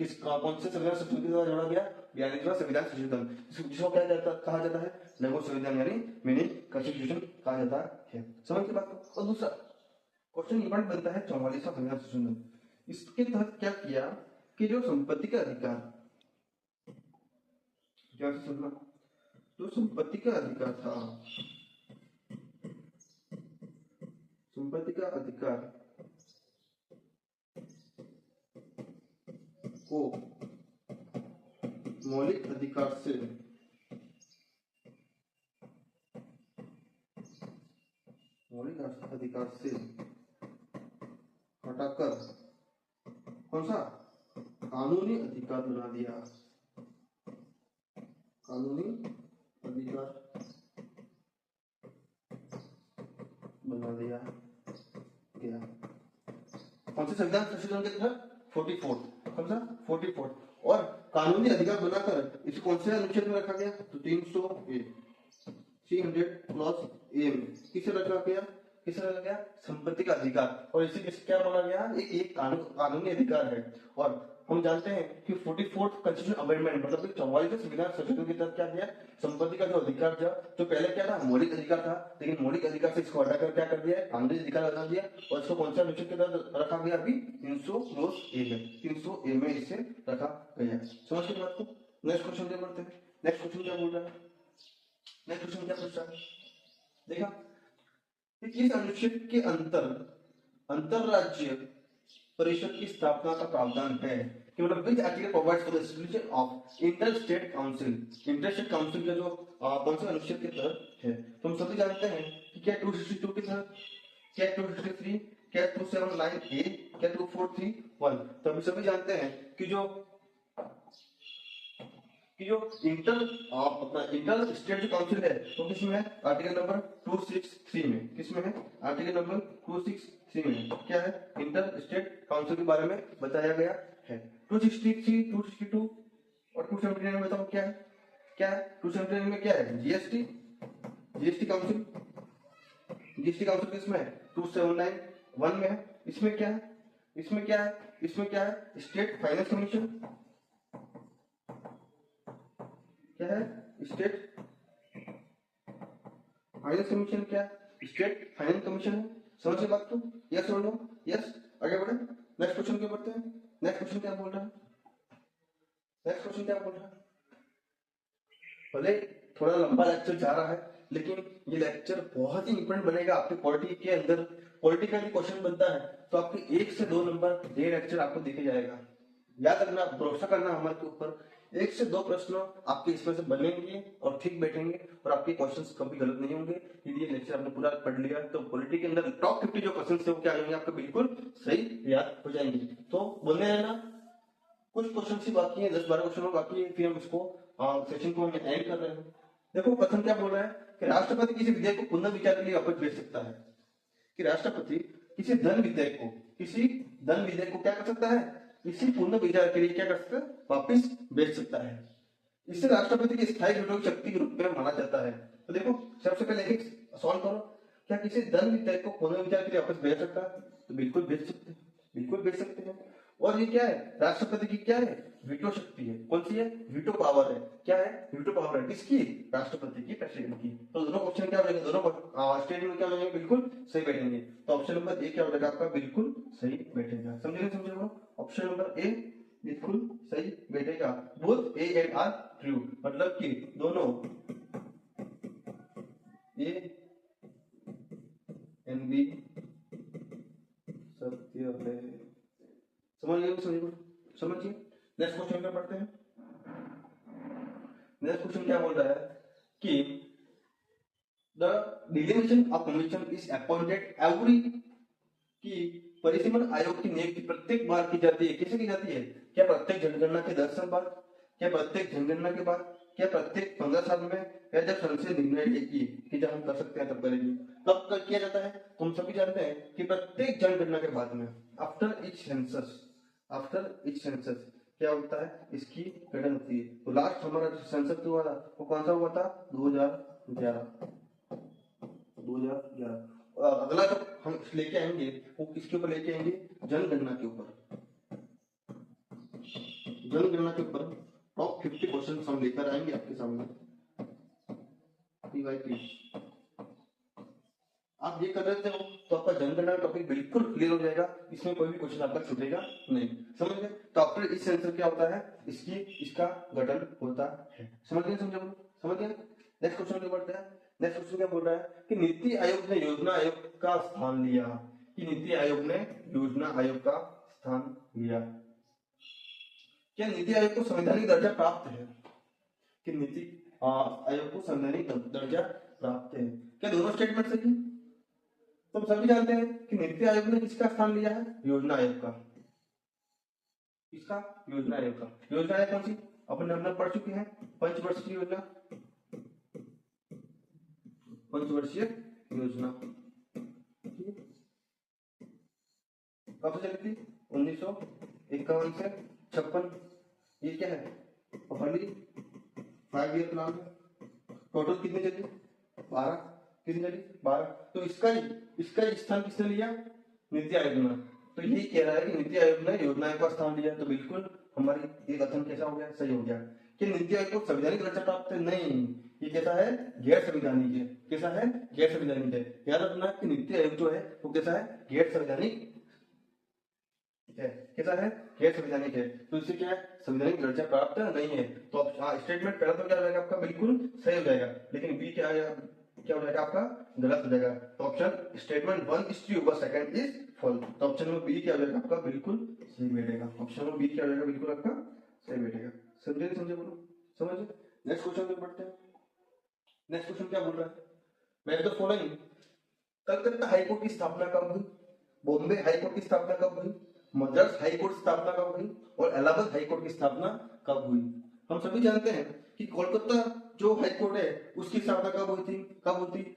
कौन से संविधान संशोधन के द्वारा जोड़ा गया? 42वां संविधान संशोधन, जिसको क्या कहा जाता है? लघु संविधान यानी मिनी कॉन्स्टिट्यूशन कहा जाता है। समझ की बात को। और दूसरा क्वेश्चन इंपॉर्टेंट बनता है 44वां संविधान संशोधन। इसके तहत क्या किया कि जो संपत्ति का अधिकार, क्या सुनना, जो संपत्ति का अधिकार था, संपत्ति का अधिकार को मौलिक अधिकार से हटाकर कौन सा? कानूनी अधिकार बना दिया। कानूनी अधिकार बना दिया गया। कौन से संविधान संशोधन के तहत? 44। कौन सा? 44। और कानूनी अधिकार बनाकर इसे कौन से अनुच्छेद में रखा गया? तो 300 क्लॉज ए में किसे रखा गया? किसे रखा गया? संपत्ति का अधिकार। और इसे क्या माना गया? एक कानूनी अधिकार है। और हम जानते हैं कि 44th कॉन्स्टिट्यूशन अमेंडमेंट मतलब 44वें संविधान संशोधन के तहत क्या किया? संपत्ति का जो अधिकार था, जो पहले क्या था? मौलिक अधिकार था, लेकिन मौलिक अधिकार से इसको हटाकर क्या कर दिया? कानूनी अधिकार बना दिया। और इसको कौन सा अनुच्छेद के तहत रखा गया? अभी 300 ए में, 300 ए में इसे रखा गया। समझ के बात को। नेक्स्ट क्वेश्चन क्या पढ़ते हैं? नेक्स्ट क्वेश्चन क्या बोल रहा है? नेक्स्ट क्वेश्चन क्या पूछ रहा है? देखा कि किस अनुच्छेद के अंतरराज्यीय परिषद की स्थापना का प्रावधान है? कि मतलब which article provides for the establishment of inter state council. Inter state council का जो कौन सा अनुच्छेद के तहत है? तो हम सभी जानते हैं कि क्या 262 के तहत, क्या 263, क्या 279 ए, क्या 2431। तो हम सभी जानते हैं कि जो इंटर स्टेट जो काउंसिल है तो किसमें है? आर्टिकल नंबर 263 में। किसमें है? आर्टिकल नंबर 263 में क्या है? इंटर स्टेट काउंसिल के बारे में बताया गया है। 263, 262 और 279 में बताओ क्या है? क्या है 279 में? क्या है? GST. GST council. GST council किसमें है? 279(1) में है। इसमें क्या है? इसमें क्या है? इसमें क्या है? State finance commission. क्या है? State finance commission. क्या? स्टेट फाइनेंस कमीशन है। समझ के बात को। यस और नो? यस। आगे बढ़े। नेक्स्ट क्वेश्चन क्या पढ़ते हैं? नेक्स्ट क्वेश्चन क्या बोल रहा है? नेक्स्ट क्वेश्चन क्या बोल रहा है? भले थोड़ा लंबा लेक्चर जा रहा है, लेकिन ये लेक्चर बहुत ही इंपॉर्टेंट बनेगा आपके पॉलिटी के अंदर। पॉलिटी का भी क्वेश्चन बनता है तो आपके 1 से 2 नंबर ये लेक्चर आपको दिखे जाएगा। याद रखना, भरोसा करना हमारे ऊपर। 1 से 2 प्रश्न आपके इसमें से बनेंगे और ठीक बैठेंगे और आपके क्वेश्चंस कभी गलत नहीं होंगे। यदि ये लेक्चर आपने पूरा पढ़ लिया तो पॉलिटी के अंदर टॉप 50 जो क्वेश्चन है वो क्या होंगे? आपको बिल्कुल सही याद हो जाएंगे। तो बोलने रहना, कुछ क्वेश्चन ही बाकी है, 10-12 क्वेश्चन और बाकी है, फिर हम इसको सेशन को हम एंड कर रहे हैं। देखो कथन क्या बोल रहा है कि राष्ट्रपति किसी विधेयक को पुनः विचार के लिए वापस भेज सकता है। कि राष्ट्रपति किसी धन विधेयक को क्या कर सकता है, किसी पुनः विचार के लिए क्या कर सकता है, वापस भेज सकता है। इससे राष्ट्रपति की स्थायी वीटो की शक्ति के रूप में माना जाता है। तो देखो सबसे पहले एक सॉल्व करो, क्या किसी धन विधेयक को पुनः विचार के लिए वापस भेज सकता है? तो बिल्कुल भेज सकते हैं, बिल्कुल भेज सकते हैं। और ये क्या है, राष्ट्रपति की क्या है, वीटो शक्ति है। कौन सी है, वीटो पावर है। क्या है, वीटो पावर है किसकी, राष्ट्रपति की, प्रेसिडेंट की। तो दोनों क्वेश्चन क्या हो जाएंगे, दोनों स्टेटमेंट क्या हो जाएंगे, बिल्कुल सही बैठेंगे। तो ऑप्शन नंबर ए क्या हो जाएगा आपका, बिल्कुल सही बैठेगा। समझे ऑप्शन नंबर ए बिल्कुल सही बैठेगा। Both A and R true, मतलब कि दोनों ए एंड बी सत्य है। समझिए। नेक्स्ट क्वेश्चन पे पढ़ते हैं। नेक्स्ट क्वेश्चन क्या बोल रहा है कि the delimitation of commission is appointed every, कि परिसीमन आयोग की नियुक्ति प्रत्येक बार की जाती है। कैसे की जाती है, क्या प्रत्येक जनगणना के 10 साल बाद, क्या प्रत्येक जनगणना के बाद, क्या प्रत्येक 15 साल में, या जब संसद निर्णय लेगी कि जब हम कर सकते हैं तब करेंगे, तब किया जाता है। तो हम सभी जानते हैं कि प्रत्येक जनगणना के बाद में, आफ्टर ईच सेंसस क्या होता है, इसकी गठन होती है। तो लास्ट हमारा जो सेंसस हुआ था वो कौन सा हुआ था, 2011। अगला जो हम लेके आएंगे वो किसके ऊपर लेके आएंगे, जनगणना के ऊपर। जनगणना के ऊपर टॉप 50 क्वेश्चन हम लेकर आएंगे आपके सामने। आप ये कर रहे हो तो आपका जनगणना टॉपिक बिल्कुल क्लियर हो जाएगा, इसमें कोई भी क्वेश्चन आपका छूटेगा नहीं। समझ गए। तो आफ्टर इस सेंसर क्या होता है, इसका गठन होता है। समझ गए। नेक्स्ट क्वेश्चन क्या बढ़ते हैं। नेक्स्ट क्वेश्चन क्या बोल रहा है कि नीति आयोग ने योजना आयोग का स्थान लिया, कि नीति आयोग ने योजना आयोग का स्थान लिया। क्या नीति आयोग को संवैधानिक दर्जा प्राप्त है, कि नीति आयोग को संवैधानिक दर्जा प्राप्त है। क्या दोनों स्टेटमेंट सही? तो हम सभी जानते हैं कि नीति आयोग ने किसका स्थान लिया है, योजना आयोग का। किसका, योजना आयोग का। योजना आयोग कौन सी, अपन हमने पढ़ चुके हैं, पंचवर्षीय योजना। पंचवर्षीय योजना कब से चली थी, 1951 से 56। ये क्या है, पहली 5 ईयर प्लान है। टोटल कितनी चली, 12। कितनी चली, 12। तो इसका स्थान किसने लिया, नीति आयोग ने। तो यही कह रहा है कि नीति आयोग ने योजना आयोग का स्थान लिया। तो बिल्कुल हमारी ये कथन कैसा हो गया, सही हो गया। कि नीति आयोग को संवैधानिक दर्जा प्राप्त है, नहीं, ये कैसा है, गैर संवैधानिक है। कैसा है, गैर संवैधानिक है। याद रखना कि नीति आयोग जो है वो कैसा है, गैर संवैधानिक है। कैसा है, गैर संवैधानिक है। तो इससे क्या है, संवैधानिक दर्जा प्राप्त नहीं है। तो स्टेटमेंट पहला तो क्या हो जाएगा आपका, बिल्कुल सही हो जाएगा। लेकिन बी क्या हो जाएगा आपका, गलत हो जाएगा। तो option statement 1 is true but second is false. तो ऑप्शन नंबर बी क्या हो जाएगा आपका, बिल्कुल सही बैठेगा। ऑप्शन नंबर बी क्या हो जाएगा, बिल्कुल आपका सही बैठेगा। समझे बोलो, समझे। नेक्स्ट क्वेश्चन पे बढ़ते हैं। नेक्स्ट क्वेश्चन क्या बोल रहा है, मैं तो फॉलोइंग, कलकत्ता हाईकोर्ट की स्थापना कब हुई, बॉम्बे हाईकोर्ट की स्थापना कब हुई, मद्रास हाईकोर्ट की स्थापना कब हुई, और इलाहाबाद हाईकोर्ट की स्थापना कब हुई। हम सभी जानते हैं कि कोलकाता जो हाईकोर्ट है उसकी स्थापना कब हुई थी।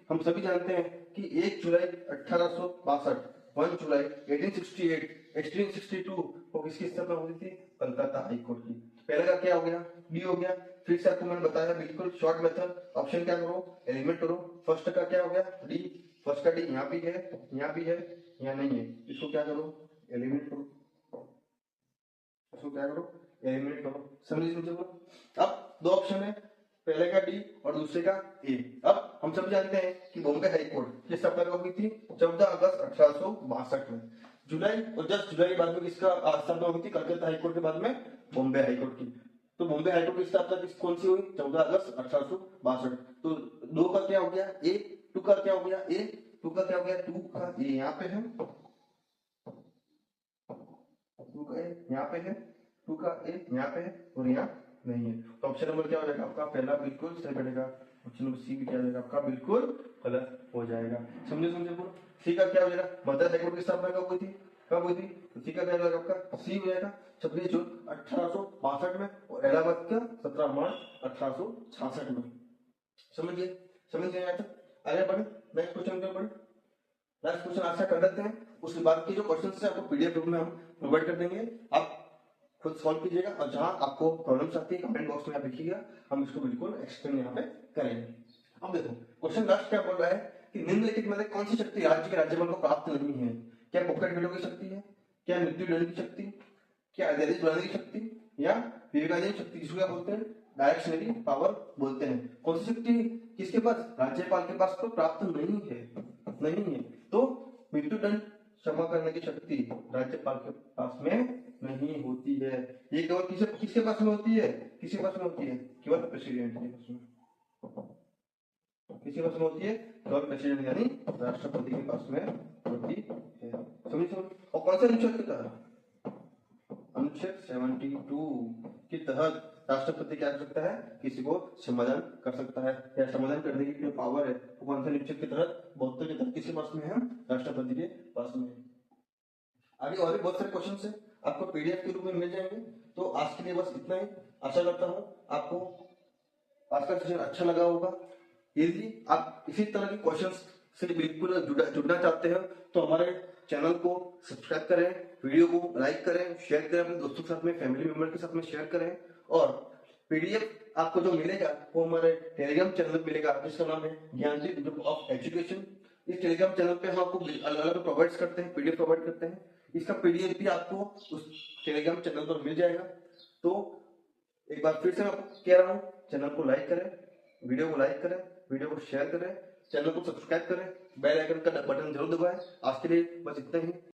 हम सभी जानते हैं कि 1 जुलाई 1862, 1 जुलाई 1868, 1862 को किसकी स्थापना हुई थी, कलकत्ता हाईकोर्ट की। पहले का क्या हो गया, डी हो गया। फिर से आपको मैंने बताया बिल्कुल शॉर्ट मेथड, ऑप्शन क्या करो, एलिमिनेट करो। फर्स्ट का क्या हो गया, डी। फर्स्ट का डी यहाँ भी है, यहाँ भी है, यहाँ नहीं है। इसको क्या करो, एलिमिनेट करो। इसको क्या करो, एलिमिनेट करो। समझिए। अब दो ऑप्शन है, पहले का डी और दूसरे का ए। अब हम सब जानते हैं कि बॉम्बे हाईकोर्ट किस स्थापना कब हुई थी, 14 अगस्त 1862 में। जुलाई और 10 जुलाई के बाद में किसका स्थापना हुई थी, कलकत्ता हाईकोर्ट के बाद में बॉम्बे हाईकोर्ट की। तो बॉम्बे हाईकोर्ट की स्थापना कौन सी हुई, 14 अगस्त 1862। तो 2 का क्या हो गया ए, 2 का क्या हो गया ए, 2 का क्या हो गया, 2 का ए यहाँ पे है, 2 का ए यहाँ पे है, 2 का ए यहाँ पे है और यहाँ नहीं है। तो ऑप्शन नंबर क्या हो जाएगा आपका, पहला बिल्कुल सही बैठेगा। ऑप्शन नंबर सी भी क्या हो जाएगा आपका, बिल्कुल गलत हो जाएगा। समझे। सी का क्या हो जाएगा, मद्रास हाईकोर्ट की स्थापना कब हुई थी, कब हुई थी? सी का क्या जाएगा आपका? सी हो जाएगा 26 जून 1862 में और इलाहाबाद का 17 मार्च 1866 में। समझिए, समझ गए यहाँ तक? आगे बढ़े, नेक्स्ट क्वेश्चन पे बढ़े। नेक्स्ट क्वेश्चन आज से कर लेते हैं, उसके बाद के जो क्वेश्चन है आपको पीडीएफ रूप में हम प्रोवाइड कर देंगे, आप खुद सॉल्व कीजिएगा और जहां आपको प्रॉब्लम्स आती है कमेंट बॉक्स में आप लिखिएगा, हम इसको बिल्कुल एक्सप्लेन यहाँ पे करेंगे। अब देखो क्वेश्चन लास्ट क्या बोल रहा है कि निम्नलिखित में से कौन सी शक्ति राज्य के राज्यपाल को प्राप्त नहीं है? क्या पॉकेट वीडियो की शक्ति है, क्या मृत्यु दंड की शक्ति, क्या अध्यादेश बनाने की शक्ति, या विवेकाधीन शक्ति, जिसको क्या बोलते हैं? डायरेक्शनरी पावर बोलते हैं। कौन सी शक्ति किसके पास? राज्यपाल के पास तो प्राप्त नहीं है, नहीं है। तो मृत्यु दंड क्षमा करने की शक्ति राज्यपाल के पास में नहीं होती है। ये केवल किसके पास में होती है? किसके पास में होती है? केवल प्रेसिडेंट के पास में। किसके पास में होती है? केवल प्रेसिडेंट यानी राष्ट्रपति के पास में होती है। समझ? और कौन सा अनुच्छेद के तहत? अनुच्छेद 72 के तहत राष्ट्रपति क्या कर सकता है? किसी को समाधान कर सकता है या समाधान करने की जो पावर है वो कौन से अनुच्छेद के तहत? 72 के तहत किसके पास में है? राष्ट्रपति के पास में। आगे और भी बहुत सारे क्वेश्चन है आपको पीडीएफ के रूप में मिल जाएंगे। तो आज के लिए बस इतना ही। आशा करता हूँ आपको आज का सेशन अच्छा लगा होगा। यदि आप इसी तरह के क्वेश्चंस से बिल्कुल जुड़ना चाहते हैं तो हमारे चैनल को सब्सक्राइब करें, वीडियो को लाइक करें, शेयर करें अपने दोस्तों के साथ में, फैमिली मेंबर के साथ में शेयर करें। और पीडीएफ आपको जो मिलेगा वो हमारे टेलीग्राम चैनल पे मिलेगा जिसका नाम है ज्ञानदीप ग्रुप ऑफ एजुकेशन। इस टेलीग्राम चैनल पे हम आपको अलग अलग प्रोवाइड करते हैं, पीडीएफ प्रोवाइड करते हैं। इसका पीडीएफ भी आपको उस टेलीग्राम चैनल पर मिल जाएगा। तो एक बार फिर से मैं आपको कह रहा हूँ, चैनल को लाइक करें, वीडियो को लाइक करें, वीडियो को शेयर करें, चैनल को सब्सक्राइब करें, बेल आइकन का बटन जरूर दबाएं। आज के लिए बस इतना ही।